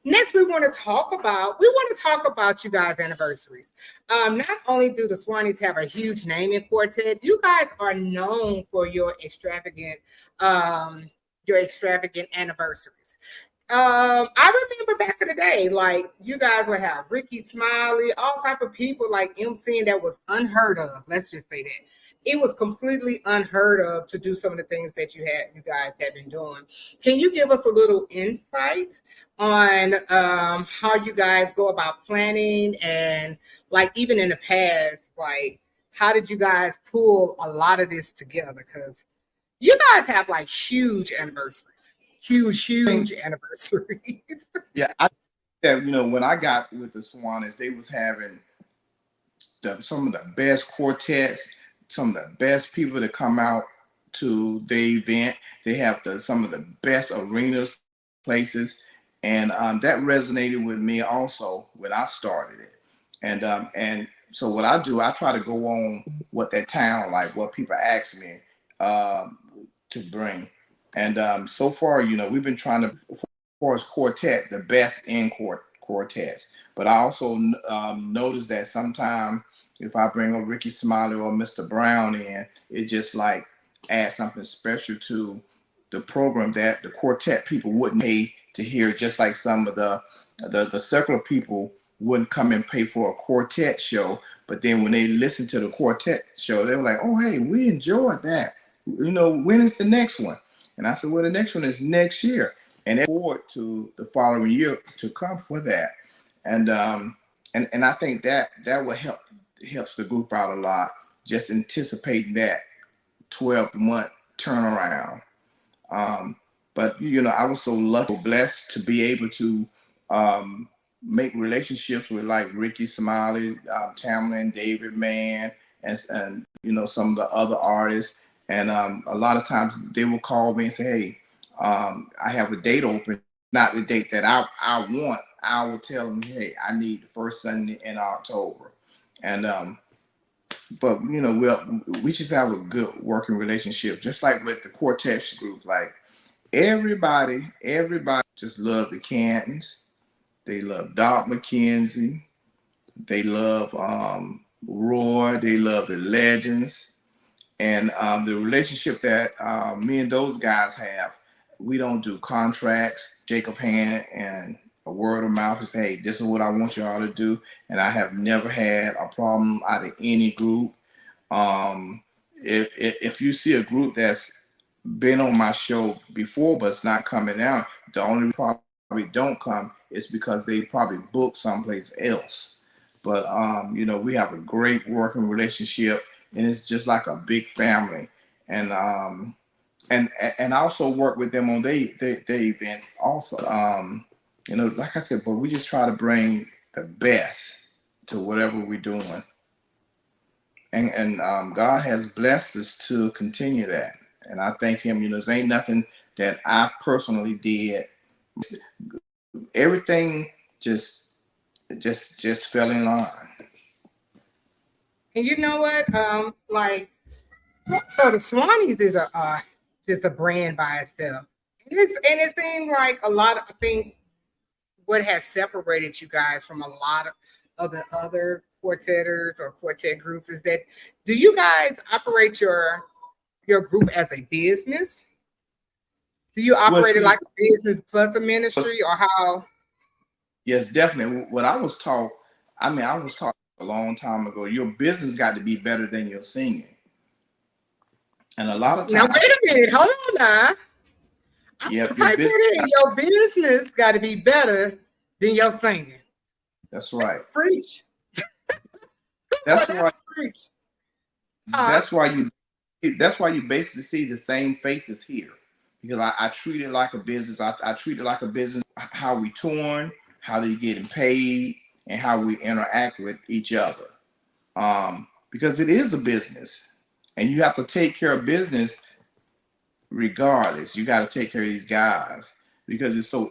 Next we want to talk about you guys' anniversaries. Not only do the Swannies have a huge name in quartet, you guys are known for your extravagant anniversaries. I remember back in the day, like, you guys would have Ricky Smiley, all type of people like MCing that was unheard of. Let's just say that. It was completely unheard of to do some of the things that you guys have been doing. Can you give us a little insight on how you guys go about planning, and like even in the past, like how did you guys pull a lot of this together? Because you guys have like huge anniversaries, huge anniversaries. Yeah, when I got with the Swannies, they was having some of the best quartets, some of the best people to come out to the event. They have some of the best arenas, places, and that resonated with me also when I started it. And so what I do, I try to go on what that town like, what people ask me to bring. And so far, we've been trying to, as far as quartet, the best in quartets. But I also noticed that sometimes if I bring a Ricky Smiley or Mr. Brown in, it just like adds something special to the program that the quartet people wouldn't pay to hear, just like some of the secular people wouldn't come and pay for a quartet show. But then when they listen to the quartet show, they were like, oh, hey, we enjoyed that. When is the next one? And I said, well, the next one is next year. And they forward to the following year to come for that. And I think that will helps the group out a lot, just anticipating that 12-month turnaround. But I was so lucky, blessed to be able to make relationships with like Ricky Smiley, Tamlin, David Mann, and some of the other artists. And a lot of times they will call me and say, hey, I have a date open, not the date that I want. I will tell them, hey, I need the first Sunday in October. And but we just have a good working relationship, just like with the quartet group. Like everybody just love the Cantons. They love Doc McKenzie. They love Roy. They love the Legends. And the relationship that me and those guys have, we don't do contracts, shake of hand, and a word of mouth and say, hey, this is what I want y'all to do. And I have never had a problem out of any group. If you see a group that's been on my show before, but it's not coming out. The only probably don't come is because they probably booked someplace else. But we have a great working relationship, and it's just like a big family. And and I also work with them on their event also. Like I said, but we just try to bring the best to whatever we're doing, and God has blessed us to continue that. And I thank Him. There ain't nothing that I personally did. Everything just fell in line. And you know what? So the Swannies is a brand by itself, and it seemed like a lot of, I think, what has separated you guys from a lot of the other quartetters or quartet groups is that, do you guys operate your group as a business? Do you Well, operate it see, like a business plus a ministry, or how? yes, definitely. What I was taught, I was taught a long time ago. Your business got to be better than your singing, and a lot of Now times, wait a minute, hold on now. I'm yep, gonna your type business. that in. Your business got to be better than your singing. That's right. Preach. That's That's why. preach. That's why you. That's why you basically see the same faces here, because I treat it like a business. I treat it like a business. How we touring, how they getting paid, and how we interact with each other. Because it is a business, and you have to take care of business regardless. You got to take care of these guys because it's so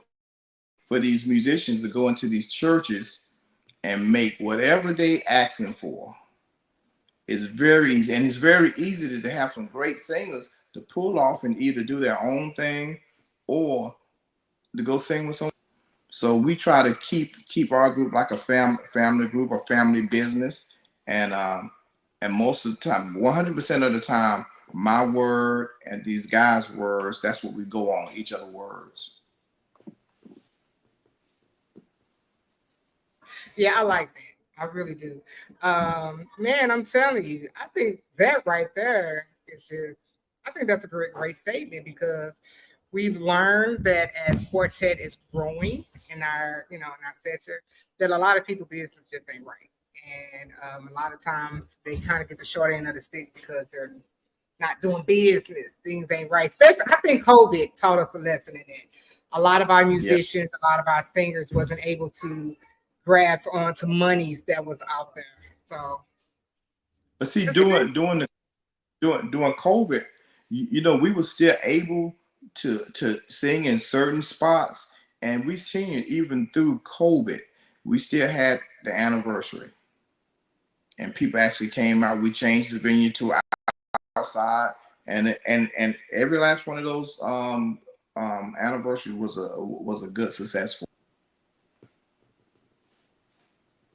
for these musicians to go into these churches and make whatever they asking for is very easy, and it's very easy to have some great singers to pull off and either do their own thing or to go sing with someone. So we try to keep our group like a family group or family business, and most of the time, 100% of the time, my word and these guys' words, that's what we go on, each other's words. Yeah, I like that. I really do. Man, I'm telling you, I think that right there is just, I think that's a great statement, because we've learned that as quartet is growing in our, in our sector, that a lot of people business just ain't right. And a lot of times they kind of get the short end of the stick because they're not doing business. Things ain't right. Especially, I think COVID taught us a lesson in that. A lot of our Yeah. musicians, a lot of our singers wasn't able to grasp onto monies that was out there. So, But see, that's a good. during COVID, we were still able to sing in certain spots, and we singing even through COVID. We still had the anniversary, and people actually came out. We changed the venue to outside, and every last one of those anniversaries was a good success.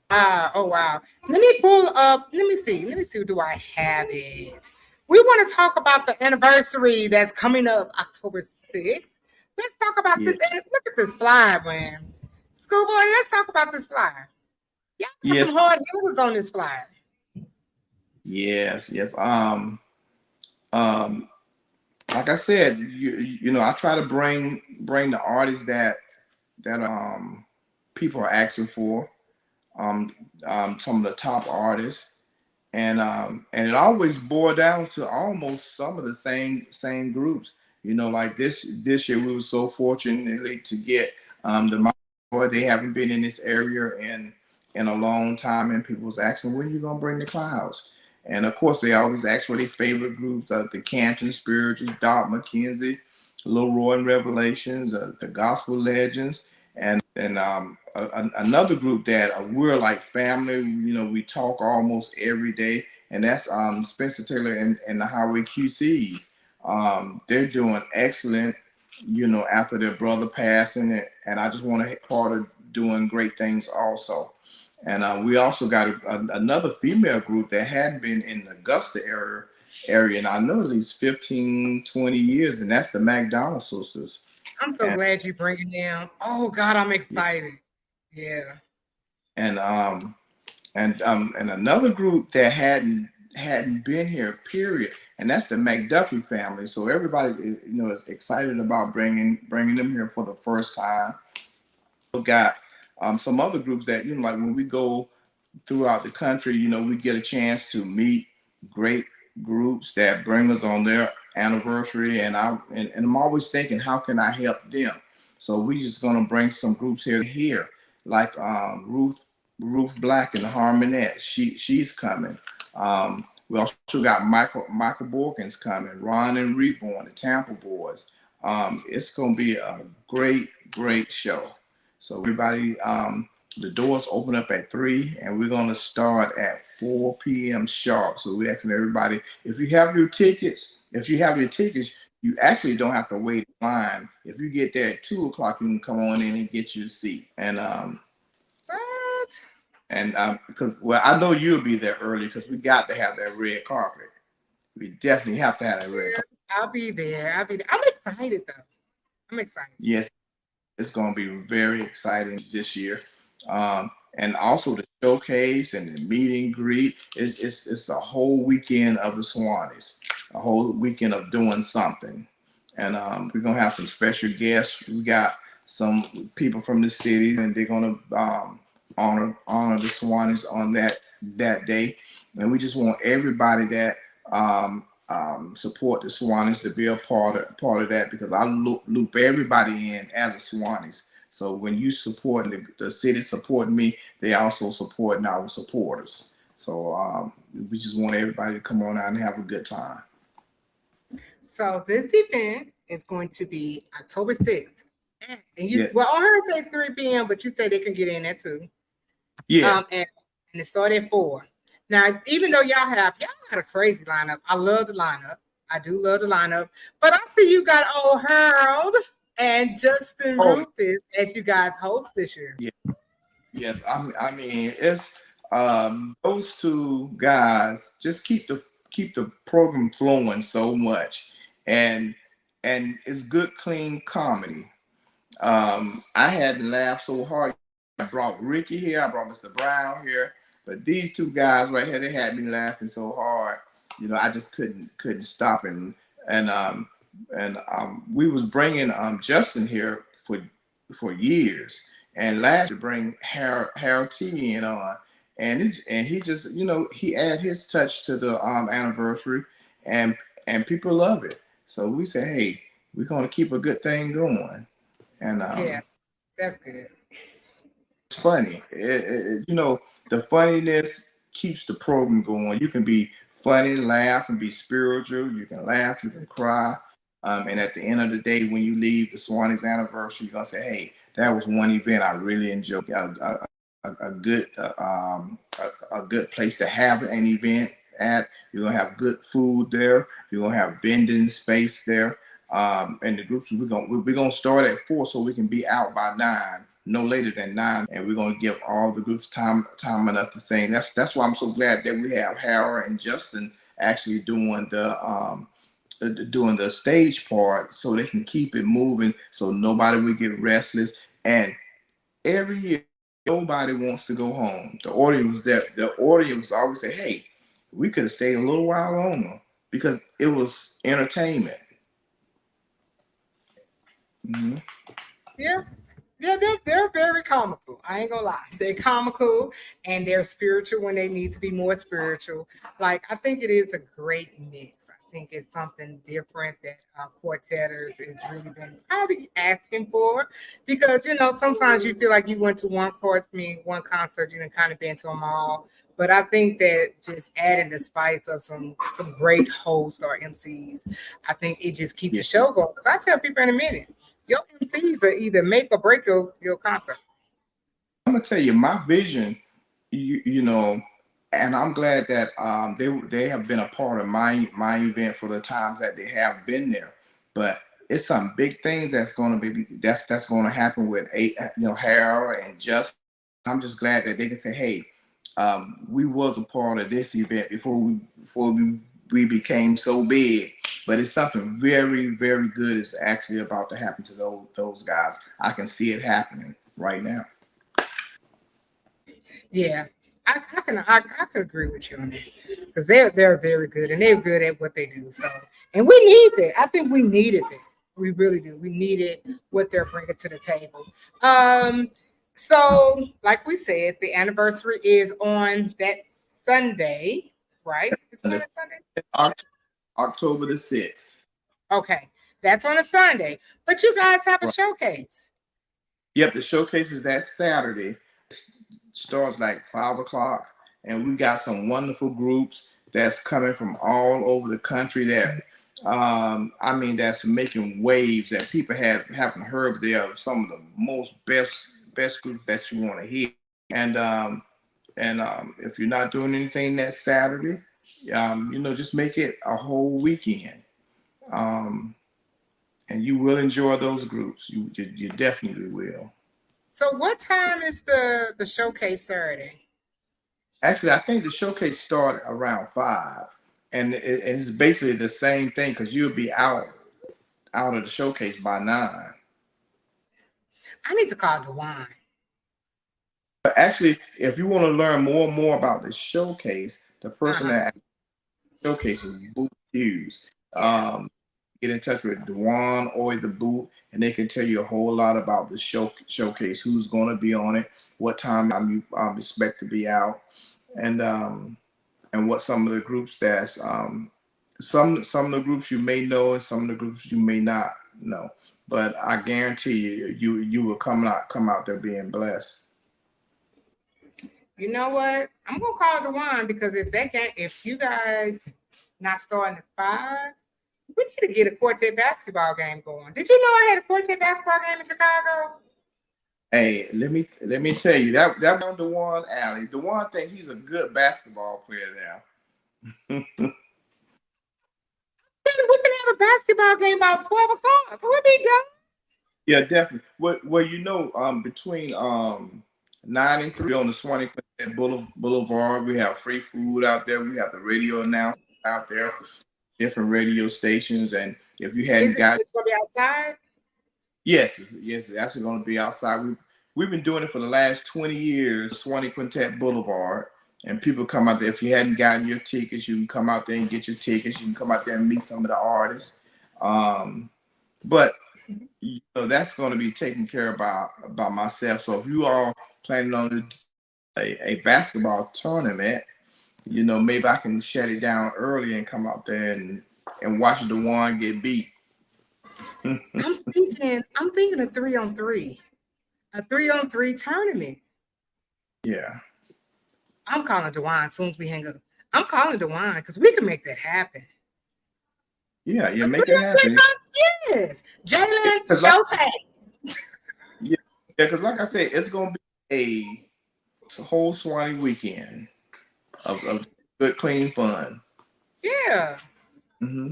Oh wow. Let me pull up. Let me see. Let me see. Do I have it? We want to talk about the anniversary that's coming up October 6th. Let's talk about Yeah. this. Look at this flyer, man. Schoolboy, let's talk about this flyer. Y'all got some Yes. hard hitters on this flyer. Yes. Yes. Um, like I said, I try to bring the artists that people are asking for. Um, some of the top artists, and it always boiled down to almost some of the same groups. Like this year we were so fortunate to get the Boy. They haven't been in this area in a long time, and people was asking, when you gonna bring the Clouds? And of course, they always ask for their favorite groups, the Canton Spirituals, Doc McKenzie, Little Roy and Revelations, the Gospel Legends, and another group that we're like family. We talk almost every day, and that's Spencer Taylor and the Highway QCs. They're doing excellent. After their brother passing, and I just want to be part of doing great things also. And we also got another female group that hadn't been in the Augusta area, and I know at least 15, 20 years, and that's the McDonald Sisters. I'm so glad you bring it down. Oh God, I'm excited. Yeah. and and another group that hadn't been here, period. And that's the McDuffie family. So everybody, is excited about bringing them here for the first time. We've got some other groups that, like when we go throughout the country, we get a chance to meet great groups that bring us on their anniversary. And I'm always thinking, how can I help them? So we just gonna bring some groups here, like Ruth Black and the Harmonettes. She's coming. We also got Michael Borkins coming, Ron and Reborn, the Tampa Boys. It's gonna be a great show. So everybody, the doors open up at 3, and we're gonna start at 4 p.m. sharp. So we're asking everybody, if you have your tickets, you actually don't have to wait in line. If you get there at 2 o'clock, you can come on in and get your seat. And What? because I know you'll be there early because we got to have that red carpet. We definitely have to have that red carpet. I'll be there. I'm excited though. I'm excited. Yes, it's going to be very exciting this year. And also the showcase and the meet and greet. It's a whole weekend of the Swannies, a whole weekend of doing something. And we're going to have some special guests. We got some people from the city, and they're going to honor the Swannies on that day. And we just want everybody that support the Swannies to be a part of that, because I loop everybody in as a Swannies. So when you support the city supporting me, they also supporting our supporters. So we just want everybody to come on out and have a good time. So this event is going to be October 6th. And Yeah. well, I heard say 3 p.m., but you said they can get in at 2. Yeah. And it started at 4. Now, even though y'all got a crazy lineup, I love the lineup. I do love the lineup. But I see you got old Harold and Justin Rufus as you guys host this year. Yeah. Yes. I mean, it's those two guys just keep the program flowing so much, and it's good, clean comedy. I had to laugh so hard. I brought Ricky here. I brought Mr. Brown here. But these two guys right here, they had me laughing so hard. I just couldn't stop it. And we was bringing Justin here for years. And last year, bring Harold T in on. And he just, he add his touch to the anniversary, and people love it. So we say, hey, we're gonna keep a good thing going. And yeah, that's good. It's funny. The funniness keeps the program going. You can be funny, laugh, and be spiritual. You can laugh, you can cry. And at the end of the day, when you leave the Swannies anniversary, you're gonna say, "Hey, that was one event I really enjoyed. A good place to have an event at. You're gonna have good food there. You're gonna have vending space there. And the groups we're gonna start at 4 so we can be out by 9, no later than 9, and we're gonna give all the groups time enough to sing. That's why I'm so glad that we have Harold and Justin actually doing the stage part, so they can keep it moving, so nobody will get restless. And every year, nobody wants to go home. The audience always say, "Hey, we could have stayed a little while longer," because it was entertainment. Mm-hmm. Yeah. Yeah, they're very comical. I ain't gonna lie. They're comical and they're spiritual when they need to be more spiritual. Like, I think it is a great mix. I think it's something different that Quartetters has really been probably asking for, because sometimes you feel like you went to one concert, you done kind of been to them all. But I think that just adding the spice of some great hosts or MCs, I think it just keeps the show going. Because I tell people in a minute, your MCs are either make or break your concert. I'm gonna tell you my vision, and I'm glad that they have been a part of my event for the times that they have been there. But it's some big things that's going to happen with Harold and Justin. I'm just glad that they can say, hey, we was a part of this event before we became so big. But it's something very, very good is actually about to happen to those guys. I can see it happening right now. Yeah, I could agree with you on that because they're very good and they're good at what they do. So and we need that. I think we needed that. We really do. We needed what they're bringing to the table. So like we said, the anniversary is on that Sunday, right? It's on that Sunday. October the 6th. Okay, that's on a Sunday. But you guys have a Right. showcase. Yep, the showcase is that Saturday. Starts like 5 o'clock, and we got some wonderful groups that's coming from all over the country that I mean that's making waves that people haven't heard, but they are some of the most best groups that you want to hear. And if you're not doing anything that Saturday, just make it a whole weekend. Um, and you will enjoy those groups. You definitely will. So what time is the showcase Saturday? Actually, I think the showcase started around 5, and it's basically the same thing because you'll be out of the showcase by 9. I need to call DeWine. But actually, if you want to learn more about the showcase, the person Uh-huh. that showcases Booth Hughes. Yeah. Get in touch with Dewan or the Booth, and they can tell you a whole lot about the showcase, who's going to be on it, what time you expect to be out, and what some of the groups that's some of the groups you may know and some of the groups you may not know. But I guarantee you will come out there being blessed. You know what? I'm gonna call DeWine because if you guys not starting at 5, we need to get a quartet basketball game going. Did you know I had a quartet basketball game in Chicago? Hey, let me tell you that on Dewan Alley. Dewan think he's a good basketball player now. We can have a basketball game about 12 o'clock. We'll be done. Yeah, definitely. Well, between 9 and 3 on the Swanee Quartet Boulevard, we have free food out there. We have the radio announcements out there, different radio stations, and if you hadn't got, It's gonna be outside? yes, it's actually going to be outside. We've been doing it for the last 20 years, Swanee Quintet Boulevard, and people come out there. If you hadn't gotten your tickets, you can come out there and get your tickets. You can come out there and meet some of the artists. But that's going to be taken care of by myself. So if you are planning on a basketball tournament, maybe I can shut it down early and come out there and watch the one get beat. I'm thinking a 3-on-3. A 3-on-3 tournament. Yeah. I'm calling DeWine as soon as we hang up. I'm calling DeWine because we can make that happen. Yeah, make it happen. Yes. Jalen, showtime. Yeah, because like I said, it's gonna be a whole Swanee weekend of good, clean fun. Yeah. Mm-hmm.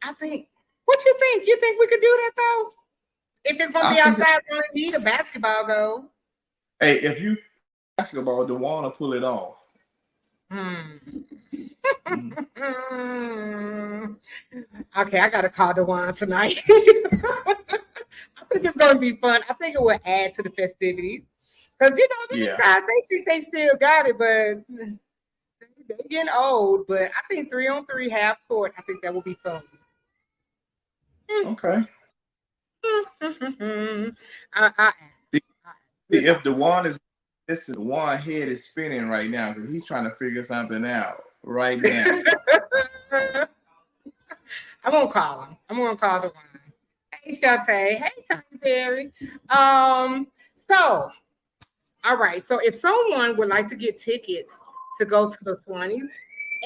I think. What you think? You think we could do that though? If it's gonna be outside, we only need a basketball goal. Hey, if you basketball, the want to pull it off. Okay, I gotta call DeWine tonight. I think it's gonna be fun. I think it will add to the festivities. Because these guys, they think they still got it, but they're getting old. But I think 3-on-3 half court, I think that will be fun. Okay. If the one is the one head is spinning right now because he's trying to figure something out right now. I'm gonna call him. I'm gonna call the one. Hey, Shante. Hey, Tony Perry. So, all right. So, if someone would like to get tickets to go to the Swanee's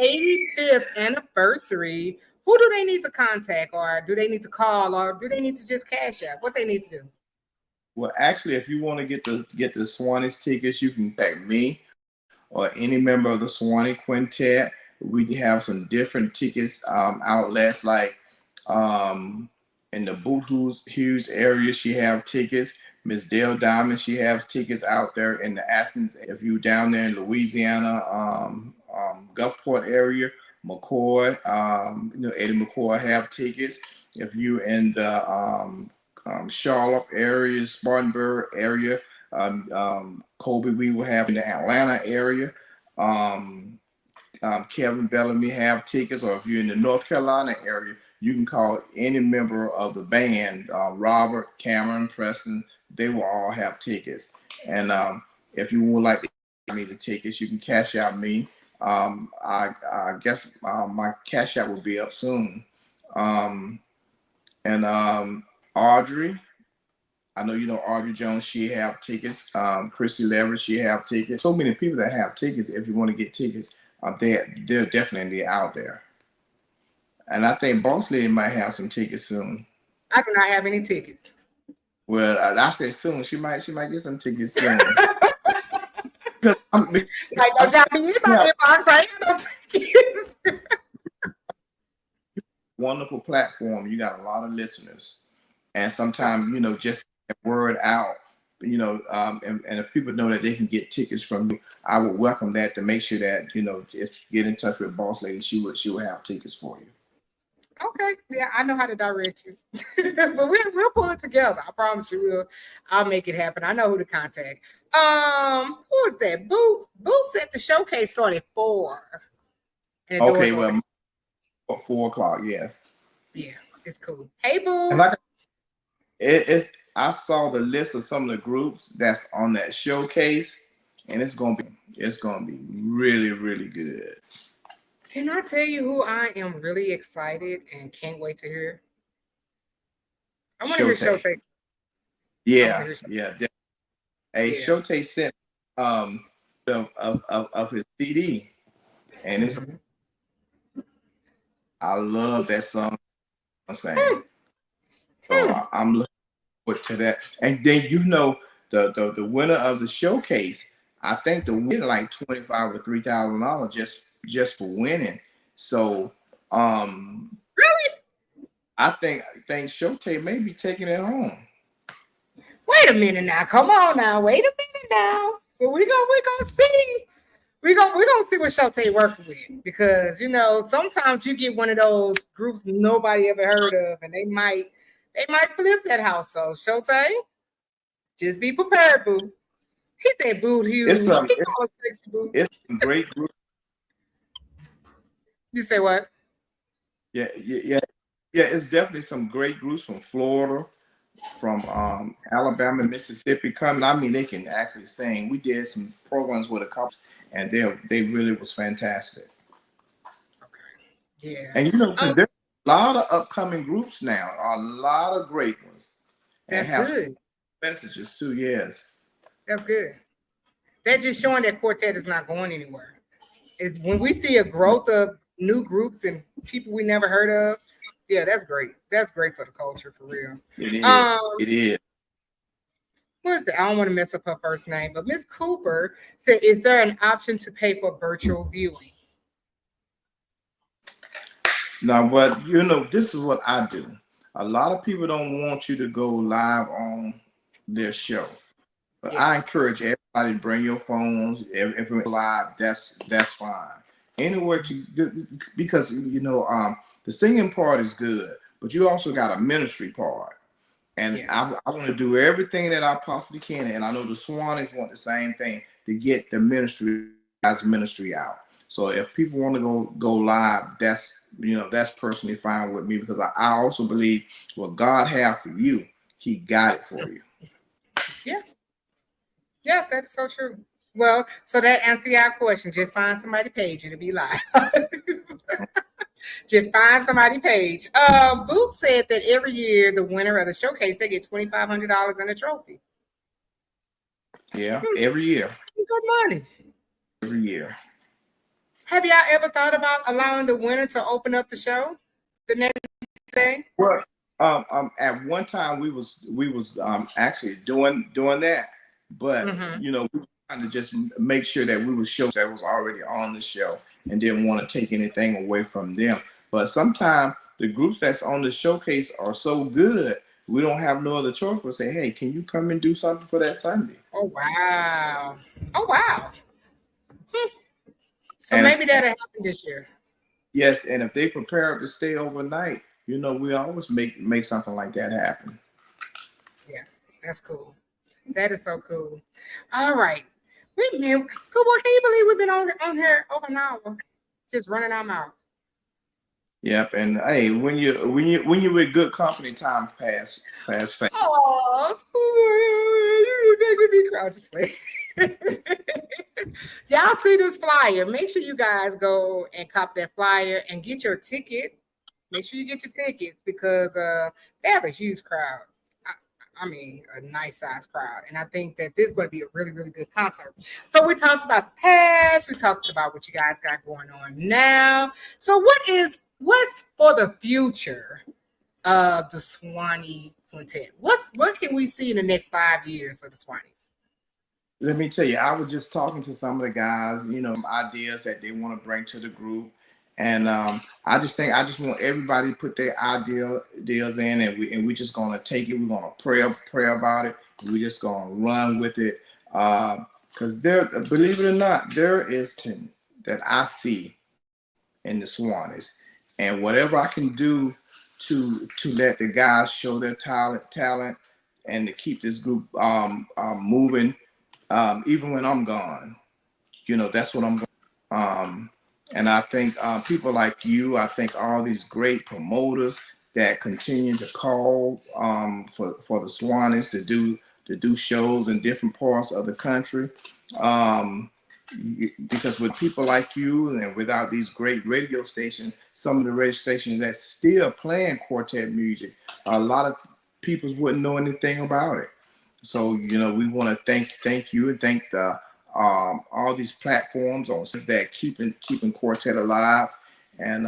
85th anniversary, who do they need to contact, or do they need to call, or do they need to just cash out? What they need to do? Well, actually, if you want to get the Swanee's tickets, you can contact me or any member of the Swanee Quintet. We have some different tickets outlets like in the Booth Hughes area. She have tickets. Miss Dale Diamond, she have tickets out there in the Athens. If you down there in Louisiana, Gulfport area, McCoy, Eddie McCoy have tickets. If you in the Charlotte area, Spartanburg area, Kobe, we will have in the Atlanta area. Kevin Bellamy have tickets, or if you're in the North Carolina area, you can call any member of the band, Robert, Cameron, Preston. They will all have tickets. And if you would like to give me the tickets, you can cash out me. I guess my cash out will be up soon. And Audrey, I know you know Audrey Jones. She have tickets. Chrissy Leverett, she have tickets. So many people that have tickets. If you want to get tickets, they're definitely out there. And I think Boss Lady might have some tickets soon. I do not have any tickets. Well, I said soon. She might get some tickets soon. Like, don't tell me you my inbox. I ain't no wonderful platform. You got a lot of listeners, and sometimes just get word out. And if people know that they can get tickets from you, I would welcome that to make sure that if you get in touch with Boss Lady, she would have tickets for you. Okay, yeah, I know how to direct you, but we'll pull it together. I promise you, I'll make it happen. I know who to contact. Who is that? Boots said the showcase started at 4. Okay, well, 4 o'clock. Yeah. Yeah, it's cool. Hey, Boots. And I saw the list of some of the groups that's on that showcase, and it's gonna be really, really good. Can I tell you who I am really excited and can't wait to hear? I want to hear Showtay. Yeah. Hey, Showtay sent of his CD, and it's I love that song. I'm saying, so I'm looking forward to that. And then the winner of the showcase, I think the winner like $25,000 or $3,000 just for winning. So really, I think Showtay may be taking it home. Wait a minute now. Come on now. Wait a minute now. But we're gonna see. We're gonna see what Showtay working with, because sometimes you get one of those groups nobody ever heard of, and they might flip that house. So Showtay, just be prepared, boo. He said boo huge. It's some great groups. You say what? Yeah. It's definitely some great groups from Florida, from Alabama, Mississippi coming. I mean, they can actually sing. We did some programs with a couple, and they really was fantastic. Okay. Yeah. And there's a lot of upcoming groups now, a lot of great ones. That's good. Messages too, yes. That's good. They're just showing that Quartet is not going anywhere. It's when we see a growth of new groups and people we never heard of. Yeah, that's great. That's great for the culture, for real. It is. It is. What is it? I don't want to mess up her first name, but Miss Cooper said, "Is there an option to pay for virtual viewing?" Now, but this is what I do. A lot of people don't want you to go live on their show, but I encourage everybody to bring your phones. If it's live, that's fine. Anywhere because the singing part is good, but you also got a ministry part. And I want to do everything that I possibly can. And I know the Swannies want the same thing, to get the ministry out. So if people want to go live, that's personally fine with me, because I also believe what God has for you, He got it for you. Yeah, that is so true. Well, so that answers our question. Just find somebody page, it'll be live. Just find somebody page. Booth said that every year the winner of the showcase, they get $2,500 in a trophy. Yeah, every year. Good money. Every year. Have y'all ever thought about allowing the winner to open up the show the next day? Well, at one time we was actually doing that, but we trying to just make sure that we was shows that was already on the show and didn't want to take anything away from them. But sometimes the groups that's on the showcase are so good, we don't have no other choice but say, hey, can you come and do something for that Sunday? Oh, wow. So maybe that'll happen this year. Yes, and if they prepare to stay overnight, we always make something like that happen. Yeah, that's cool. That is so cool. All right. Wait, man, schoolboy, can you believe we've been on here over an hour? Just running our mouth. Yep, and hey, when you with good company, time pass fast. Oh, schoolboy, you making me cry. Just like y'all see this flyer. Make sure you guys go and cop that flyer and get your ticket. Make sure you get your tickets because they have a huge crowd. I mean, a nice size crowd. And I think that this is going to be a really, really good concert. So we talked about the past. We talked about what you guys got going on now. So what's for the future of the Swanee Quintet? What can we see in the next 5 years of the Swanees? Let me tell you, I was just talking to some of the guys, ideas that they want to bring to the group. And I just want everybody to put their ideas in, and we just gonna take it. We're gonna pray about it. We're just gonna run with it. Because there, believe it or not, there is that I see in the Swannies, and whatever I can do to let the guys show their talent, and to keep this group moving, even when I'm gone. That's what I'm going. Um, and I think people like you, I think all these great promoters that continue to call for the Swannies to do shows in different parts of the country. Um, because with people like you and without these great radio stations, some of the radio stations that still playing quartet music, a lot of people wouldn't know anything about it. So we want to thank you and thank the all these platforms on that keeping quartet alive, and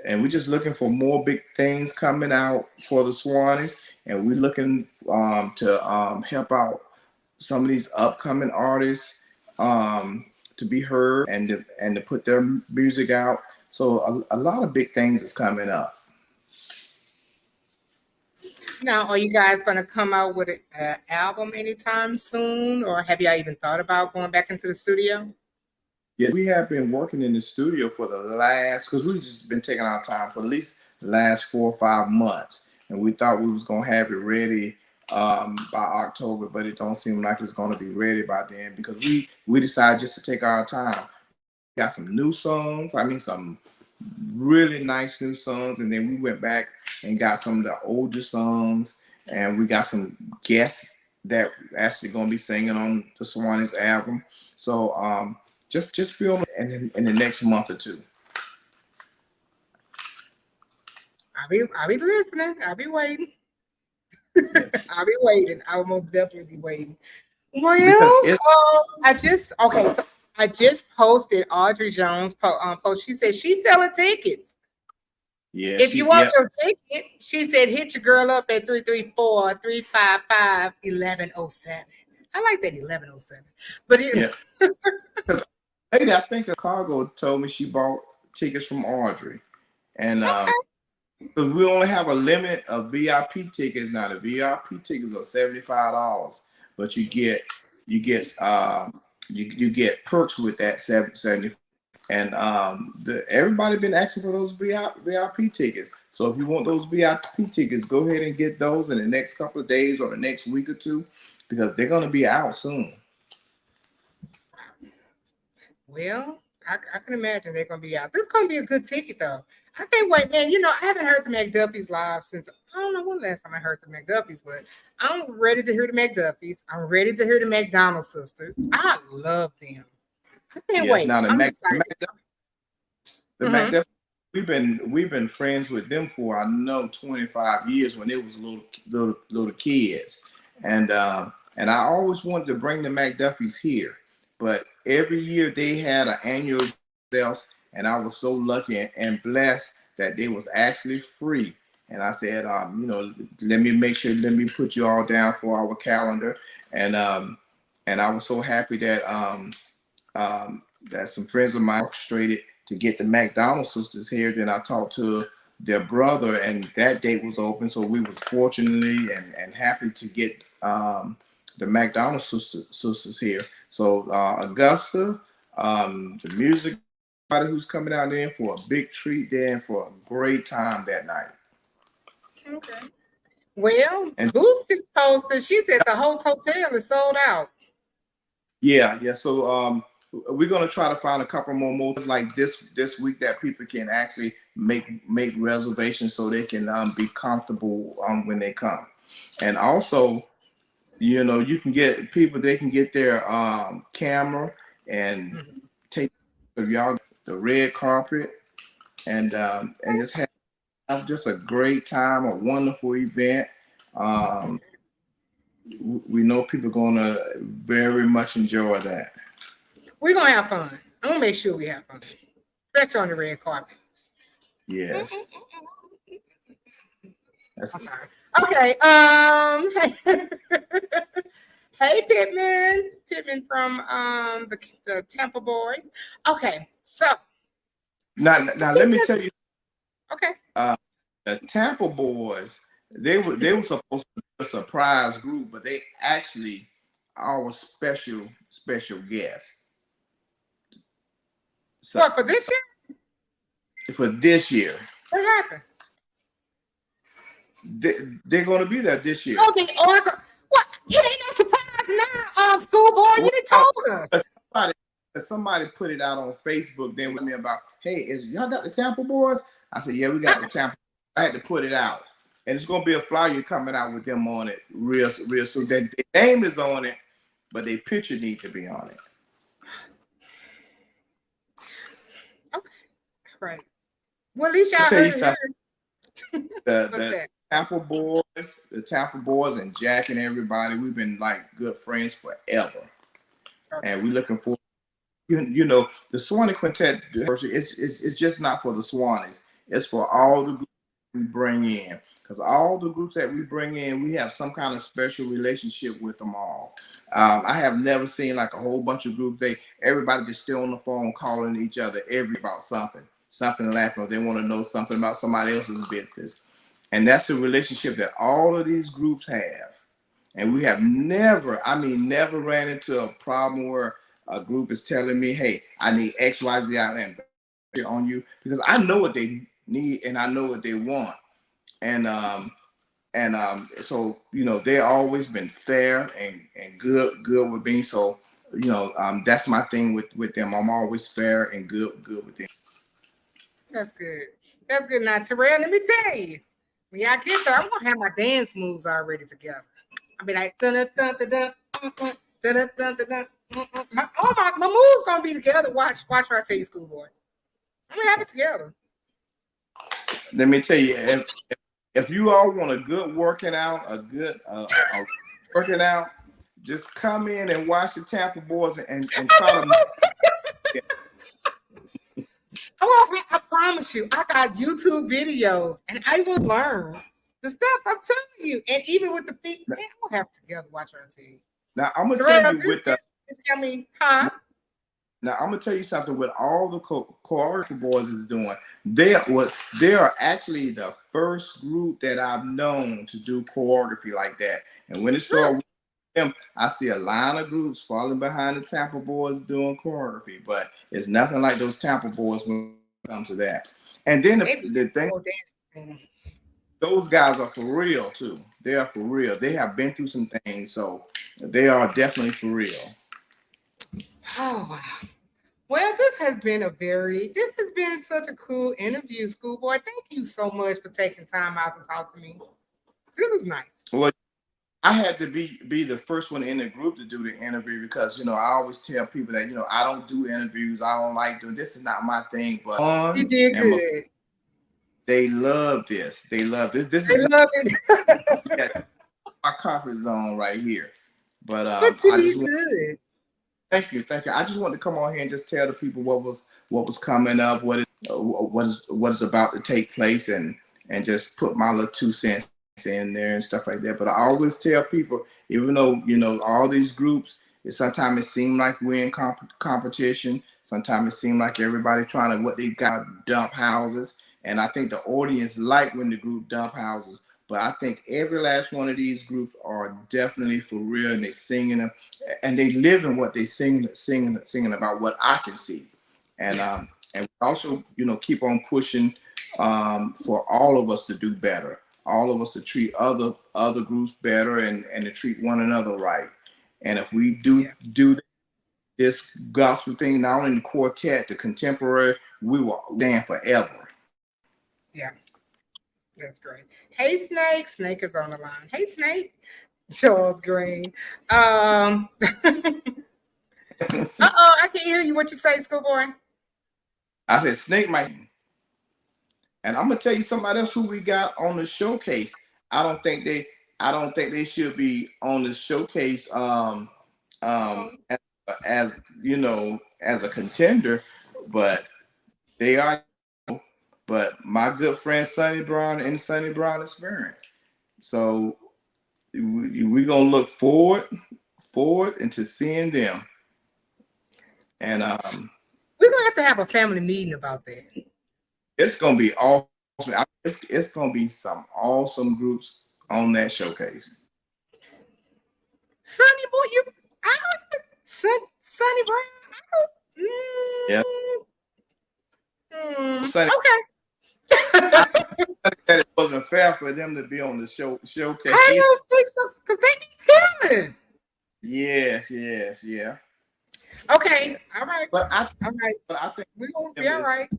we're just looking for more big things coming out for the Swannies, and we're looking to help out some of these upcoming artists to be heard and to put their music out. So a lot of big things is coming up. Now, are you guys going to come out with an album anytime soon, or have y'all even thought about going back into the studio? Yeah, we have been working in the studio for the last, because we've just been taking our time for at least the last 4 or 5 months, and we thought we was gonna have it ready by October, but it don't seem like it's gonna be ready by then because we decided just to take our time. Got some new songs. I mean, some really nice new songs, and then we went back and got some of the older songs, and we got some guests that actually gonna be singing on the Swannies album. So just film in the next month or two. I'll be listening. I'll be waiting. Yeah. I'll be waiting. I will most definitely be waiting. Because Well, it's I just posted Audrey Jones post. She said she's selling tickets. yeah, If you she want yeah, your ticket, she said hit your girl up at 334-355-1107. I like that 1107. But yeah. Lady, I think a cargo told me she bought tickets from Audrey, and okay. because we only have a limit of VIP tickets now. The VIP tickets are $75, but you get perks with that 75. And everybody been asking for those VIP tickets. So if you want those VIP tickets, go ahead and get those in the next couple of days or the next week or two, because they're gonna be out soon. Well, I can imagine they're gonna be out. This is gonna be a good ticket though. I can't wait, man. You know, I haven't heard the McDuffies live since I don't know when last time I heard the McDuffies, but I'm ready to hear the McDuffies. I'm ready to hear the McDonald sisters. I love them. I can't Yes, wait. now I'm excited. the Mm-hmm. McDuff, we've been friends with them for I know 25 years when they was little kids, and I always wanted to bring the McDuffies here, but every year they had an annual sales, and I was so lucky and blessed that they was actually free. And I said, let me put you all down for our calendar, and and I was so happy that some friends of mine orchestrated to get the McDonald sisters here. Then I talked to their brother, and that date was open. So we was fortunately and happy to get the McDonald sisters here. So Augusta, the music, everybody who's coming out there for a big treat, there and for a great time that night. Okay. Well, And Boost just posted. She said the host hotel is sold out. yeah. So we're gonna try to find a couple more motels like this week that people can actually make reservations so they can be comfortable when they come. And also, you can get people, they can get their camera and Mhm. take of y'all the red carpet and just have just a great time, a wonderful event. Um, we know people are gonna very much enjoy that. We're gonna have fun. I'm gonna make sure we have fun, especially on the red carpet. Yes, I'm that's sorry. Okay. Hey, Pittman from the Tampa Boys. Okay, so now. Let me tell you, okay. uh, the Tampa Boys, they were supposed to be a surprise group, but they actually our special guest. So What for this year? for this year, What happened? they're going to be there this year. Oh, the Oracle. What? It ain't no surprise now, schoolboy. You done Well, told us. somebody, somebody put it out on Facebook then with me about, hey, is y'all got the Tampa Boys? I said, yeah, we got the Tampa. I had to put it out, and it's gonna be a flyer coming out with them on it real soon. That their name is on it, but their picture need to be on it. Okay, right. Well, at least I y'all tell you heard something, it. What's the that? Tampa Boys, and Jack and everybody, we've been like good friends forever, Okay. and we looking forward. The Swanee Quintet, it's just not for the Swanees. It's for all the groups we bring in. Because all the groups that we bring in, we have some kind of special relationship with them all. I have never seen like a whole bunch of groups. Everybody just still on the phone calling each other about something laughing. Or they want to know something about somebody else's business. And that's the relationship that all of these groups have. And we have never ran into a problem where a group is telling me, hey, I need XYZ out and on you, because I know what they need and I know what they want. And so they always been fair and good with me. So that's my thing with them. I'm always fair and good with them. That's good. That's good. Now, Terrell, let me tell you, when y'all get there, I'm gonna have my dance moves already together. I'll be like, dun dun dun dun dun dun dun dun dun. My moves gonna be together. Watch what I tell you, schoolboy. I'm gonna have it together. Let me tell you, if you all want a good working out, a good working out, just come in and watch the Tampa Boys and try to. I promise you, I got YouTube videos, and I will learn the stuff. I'm telling you, and even with the feet, man, I'm gonna have it together. Watch what I tell you. Now I'm gonna tell Terrell, you with the. I mean, huh? Now I'm gonna tell you something. What all the choreography boys is doing, they are actually the first group that I've known to do choreography like that. And when it started with them, I see a line of groups falling behind the Tampa boys doing choreography, but it's nothing like those Tampa boys when it comes to that. And then the thing, those guys are for real too. They are for real. They have been through some things, so they are definitely for real. Oh wow. Well, this has been such a cool interview, schoolboy. Thank you so much for taking time out to talk to me. This was nice. Well, I had to be the first one in the group to do the interview because I always tell people that I don't do interviews. I don't like doing this. Is not my thing. But You did and good. they love this. They love this. This I is love it. my comfort zone right here. But But you I just did want good. thank you. I just wanted to come on here and just tell the people what was coming up, what is about to take place, and just put my little 2 cents in there and stuff like that. But I always tell people, even though all these groups, sometimes it seems like we're in competition. Sometimes it seems like everybody trying to what they got dump houses, and I think the audience like when the group dump houses. But I think every last one of these groups are definitely for real, and they singing them, and they live in what they singing about. What I can see, and Yeah. and also keep on pushing for all of us to do better. all of us to treat other groups better and to treat one another right. And if we do this gospel thing, not only in the quartet, the contemporary, we will stand forever. Yeah, that's great. Hey, Snake. Snake is on the line. Hey, Snake. Charles Green. Uh-oh, I can't hear you. What you say, schoolboy? I said Snake might. And I'm gonna tell you somebody else who we got on the showcase. I don't think they should be on the showcase as you know, as a contender, but they are. But my good friend Sonny Brown and Sonny Brown Experience. So we're gonna look forward into seeing them. And we're gonna have a family meeting about that. It's gonna be awesome. It's gonna be some awesome groups on that showcase. Sonny boy, Sonny Brown. Yeah. Sonny, okay. that it wasn't fair for them to be on the showcase. I don't think so, because they be killing. Yes, yeah. Okay, all right. But I think we're gonna be all right.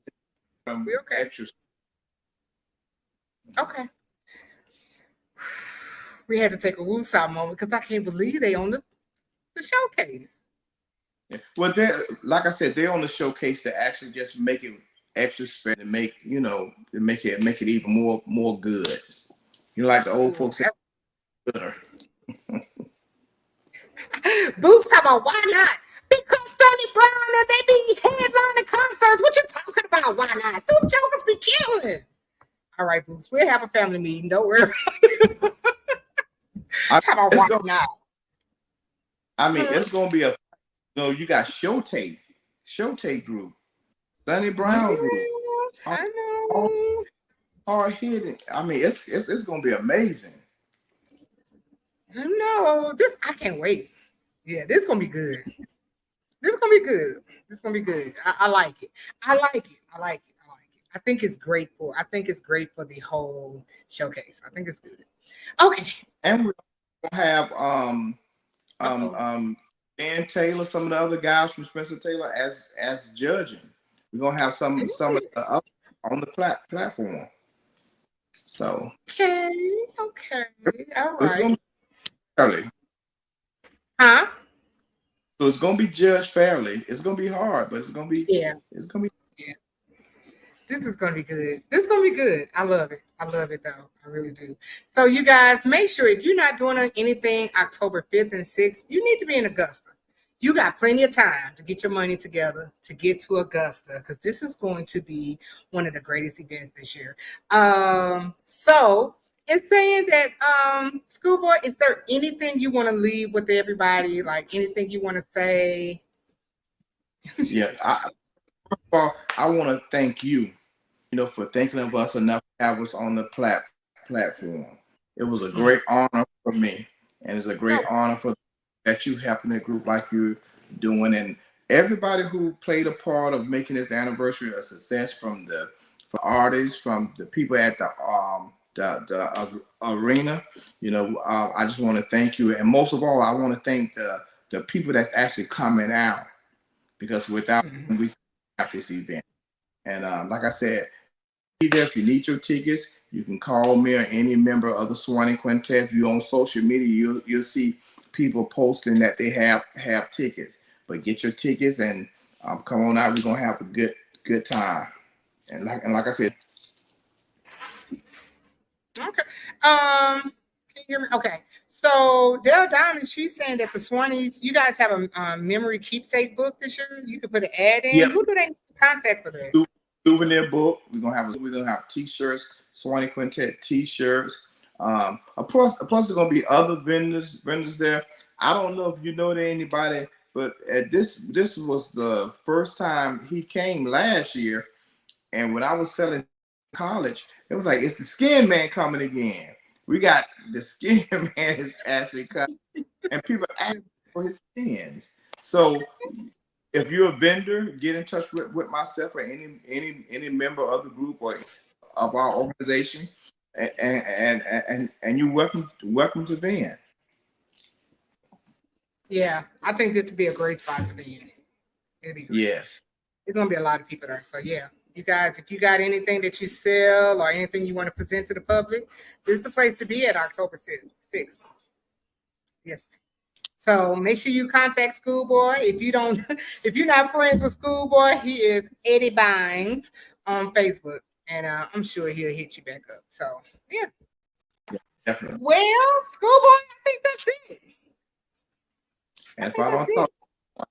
We okay. Extra. Okay. We had to take a woosah moment because I can't believe they on the showcase. Yeah. Well, like I said, they're on the showcase to actually just make it extra special and make it even more good. You know, like the old folks say, gooder. Boots talking about why not? Because Sonny Brown and they be headlining concerts. What you talking about? Why not? Them jokers be killing. All right, Boots, we'll have a family meeting. Don't worry. Talk about why not? I mean, it's gonna be you got Showtape group, Sonny Brown group. I know. Hard hitting. I mean, it's gonna be amazing. I know. I can't wait. Yeah, this is gonna be good. This is gonna be good. I like it. I like it. I think it's great for the whole showcase. I think it's good. Okay. And we're gonna have Dan Taylor, some of the other guys from Spencer Taylor as judging. We're gonna have some of the other on the platform. So okay, all right. It's gonna be fairly. Huh? So it's gonna be judged fairly. It's gonna be hard, but it's gonna be It's gonna be. Yeah. This is gonna be good. This is gonna be good. I love it. Though. I really do. So you guys, make sure if you're not doing anything October 5th and 6th, you need to be in Augusta. You got plenty of time to get your money together to get to Augusta because this is going to be one of the greatest events this year. So in saying that, Schoolboy, is there anything you want to leave with everybody? Like anything you want to say? Yeah. First of all, I want to thank you, for thinking of us enough to have us on the platform. It was a great honor for me, and it's a great honor that you helping a group like you're doing, and everybody who played a part of making this anniversary a success, from artists, from the people at the arena. I just want to thank you, and most of all, I want to thank the people that's actually coming out, because without them, we have this event. And like I said, if you need your tickets, you can call me or any member of the Swanee Quintet. If you're on social media, you'll see people posting that they have tickets. But get your tickets and come on out. We're gonna have a good time. And like I said. Okay. Can you hear me? Okay. So Dale Diamond, she's saying that the Swanees, you guys have a memory keepsake book this year. You could put an ad in. Yep. Who do they need to contact for that? Souvenir book. We're gonna have T-shirts, Swanee Quintet T-shirts. Plus there's gonna be other vendors there. I don't know if you know anybody, but this was the first time he came last year, and when I was selling college, it was like, it's the Skin Man coming again. We got the Skin Man is actually coming, and people ask for his skins. So if you're a vendor, get in touch with myself or any member of the group or of our organization. and you're welcome to Van. Yeah, I think this would be a great spot to be in. It'd be great. Yes. There's gonna be a lot of people there. So yeah, you guys, if you got anything that you sell or anything you want to present to the public, this is the place to be at October 6th. Yes. So make sure you contact Schoolboy. If you're not friends with Schoolboy, he is Eddie Bynes on Facebook, and I'm sure he'll hit you back up. So yeah. Definitely. Well, Schoolboy, I think that's it. And if I don't talk,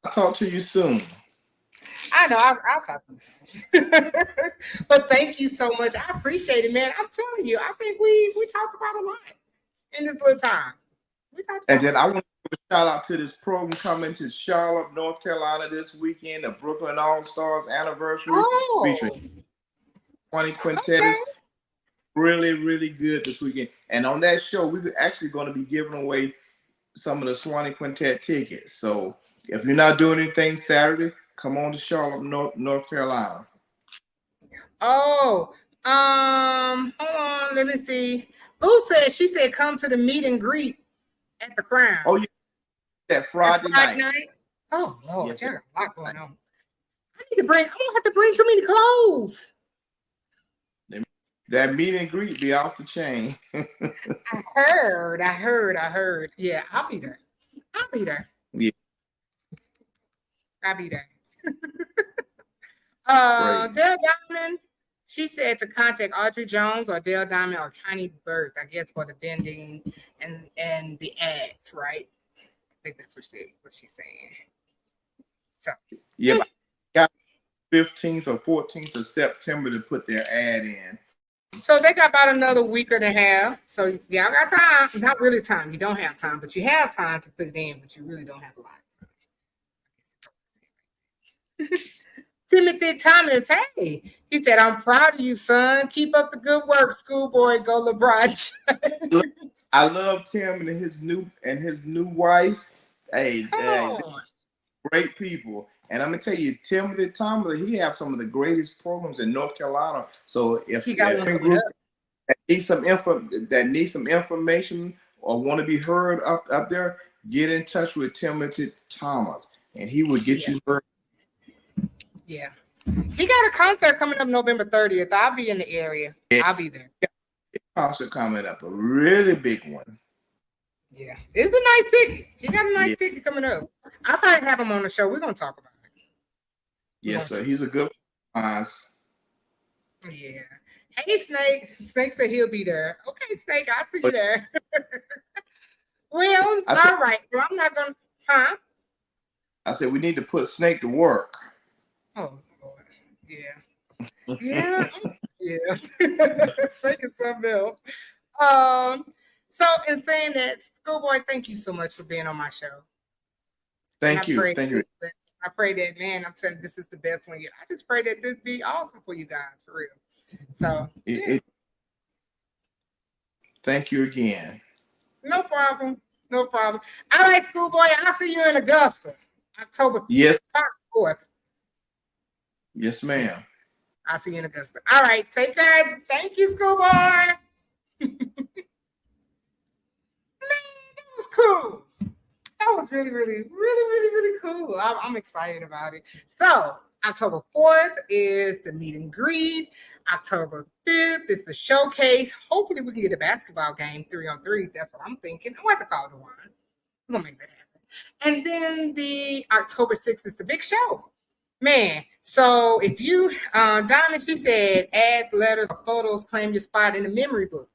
I'll talk to you soon. I know, I'll talk to you soon. But thank you so much. I appreciate it, man. I'm telling you, I think we talked about a lot in this little time. And then I want to give a shout out to this program coming to Charlotte, North Carolina this weekend, the Brooklyn All-Stars anniversary featuring 20 quintettes. Okay. Really, really good this weekend. And on that show, we're actually going to be giving away some of the Swanee Quintet tickets. So if you're not doing anything Saturday, come on to Charlotte, North Carolina. Oh, hold on, let me see. Who said? She said come to the meet and greet at the Crown. Oh, yeah, that Friday night. Oh Lord, yes, you got a lot going on. I'm gonna have to bring too many clothes. That meet and greet be off the chain. I heard. Yeah, I'll be there. Yeah. I'll be there. Dale Diamond, she said to contact Audrey Jones or Dale Diamond or Connie Birth, I guess, for the bending and the ads, right? I think that's what she's saying. So yeah, got 15th or 14th of September to put their ad in. So they got about another week and a half. So y'all got time. Not really time. You don't have time, but you have time to put it in, but you really don't have a lot of time. Timothy Thomas, hey, he said, I'm proud of you, son. Keep up the good work, Schoolboy. Go LeBron. I love Tim and his new wife. Hey, great people. And I'm gonna tell you, Timothy Thomas, he have some of the greatest programs in North Carolina. So if groups that need some information or want to be heard up there, get in touch with Timothy Thomas, and he will get you heard. Yeah, he got a concert coming up November 30th. I'll be in the area. Yeah. I'll be there. Concert coming up, a really big one. Yeah, it's a nice ticket. He got a nice ticket coming up. I'll probably have him on the show. We're gonna talk about it. Yes, sir. He's a good one. Yeah. Hey, Snake. Snake said he'll be there. Okay, Snake, I'll see you there. Well, all right. Well, I'm not gonna. Huh? I said we need to put Snake to work. Oh Lord. Yeah. Yeah. Yeah. Snake is something else. So in saying that, Schoolboy, thank you so much for being on my show. Thank you. I pray that, man, I'm telling you, this is the best one yet. I just pray that this be awesome for you guys, for real. So, thank you again. No problem. All right, Schoolboy, I'll see you in Augusta, October 4th. Yes, ma'am. I'll see you in Augusta. All right, take care. Thank you, Schoolboy. Man, that was cool. That was really, really, really, really, really cool. I'm excited about it. So October 4th is the meet and greet. October 5th is the showcase. Hopefully we can get a basketball game 3-on-3. That's what I'm thinking. I'm going to call the one. We're going to make that happen. And then the October 6th is the big show. Man, so if you, Diamond, you said ads, letters, or photos claim your spot in the memory book.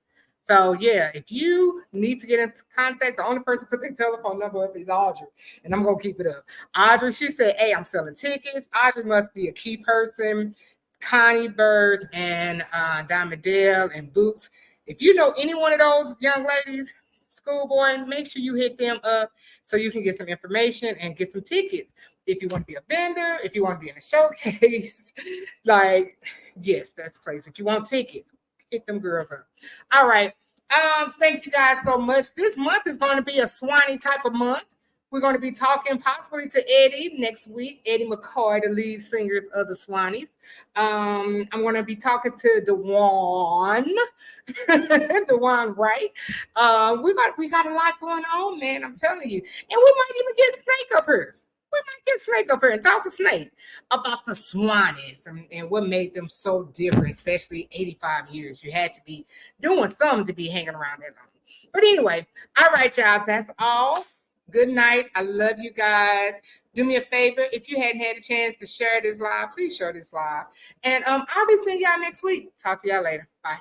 So yeah, if you need to get into contact, the only person put their telephone number up is Audrey, and I'm gonna keep it up. Audrey, she said, "Hey, I'm selling tickets." Audrey must be a key person. Connie Bird and Diamond Dale and Boots. If you know any one of those young ladies, Schoolboy, make sure you hit them up so you can get some information and get some tickets. If you want to be a vendor, if you want to be in a showcase, like yes, that's the place. If you want tickets, hit them girls up. All right. Thank you guys so much. This month is going to be a Swanee type of month. We're going to be talking possibly to Eddie next week. Eddie McCoy, the lead singers of the Swannies. I'm going to be talking to Dewan, Dewan Wright. We got a lot going on, man. I'm telling you, and we might even get Snake up here. We might get Snake up here and talk to Snake about the Swannies and what made them so different, especially 85 years. You had to be doing something to be hanging around that long. But anyway, all right, y'all. That's all. Good night. I love you guys. Do me a favor. If you hadn't had a chance to share this live, please share this live. And I'll be seeing y'all next week. Talk to y'all later. Bye.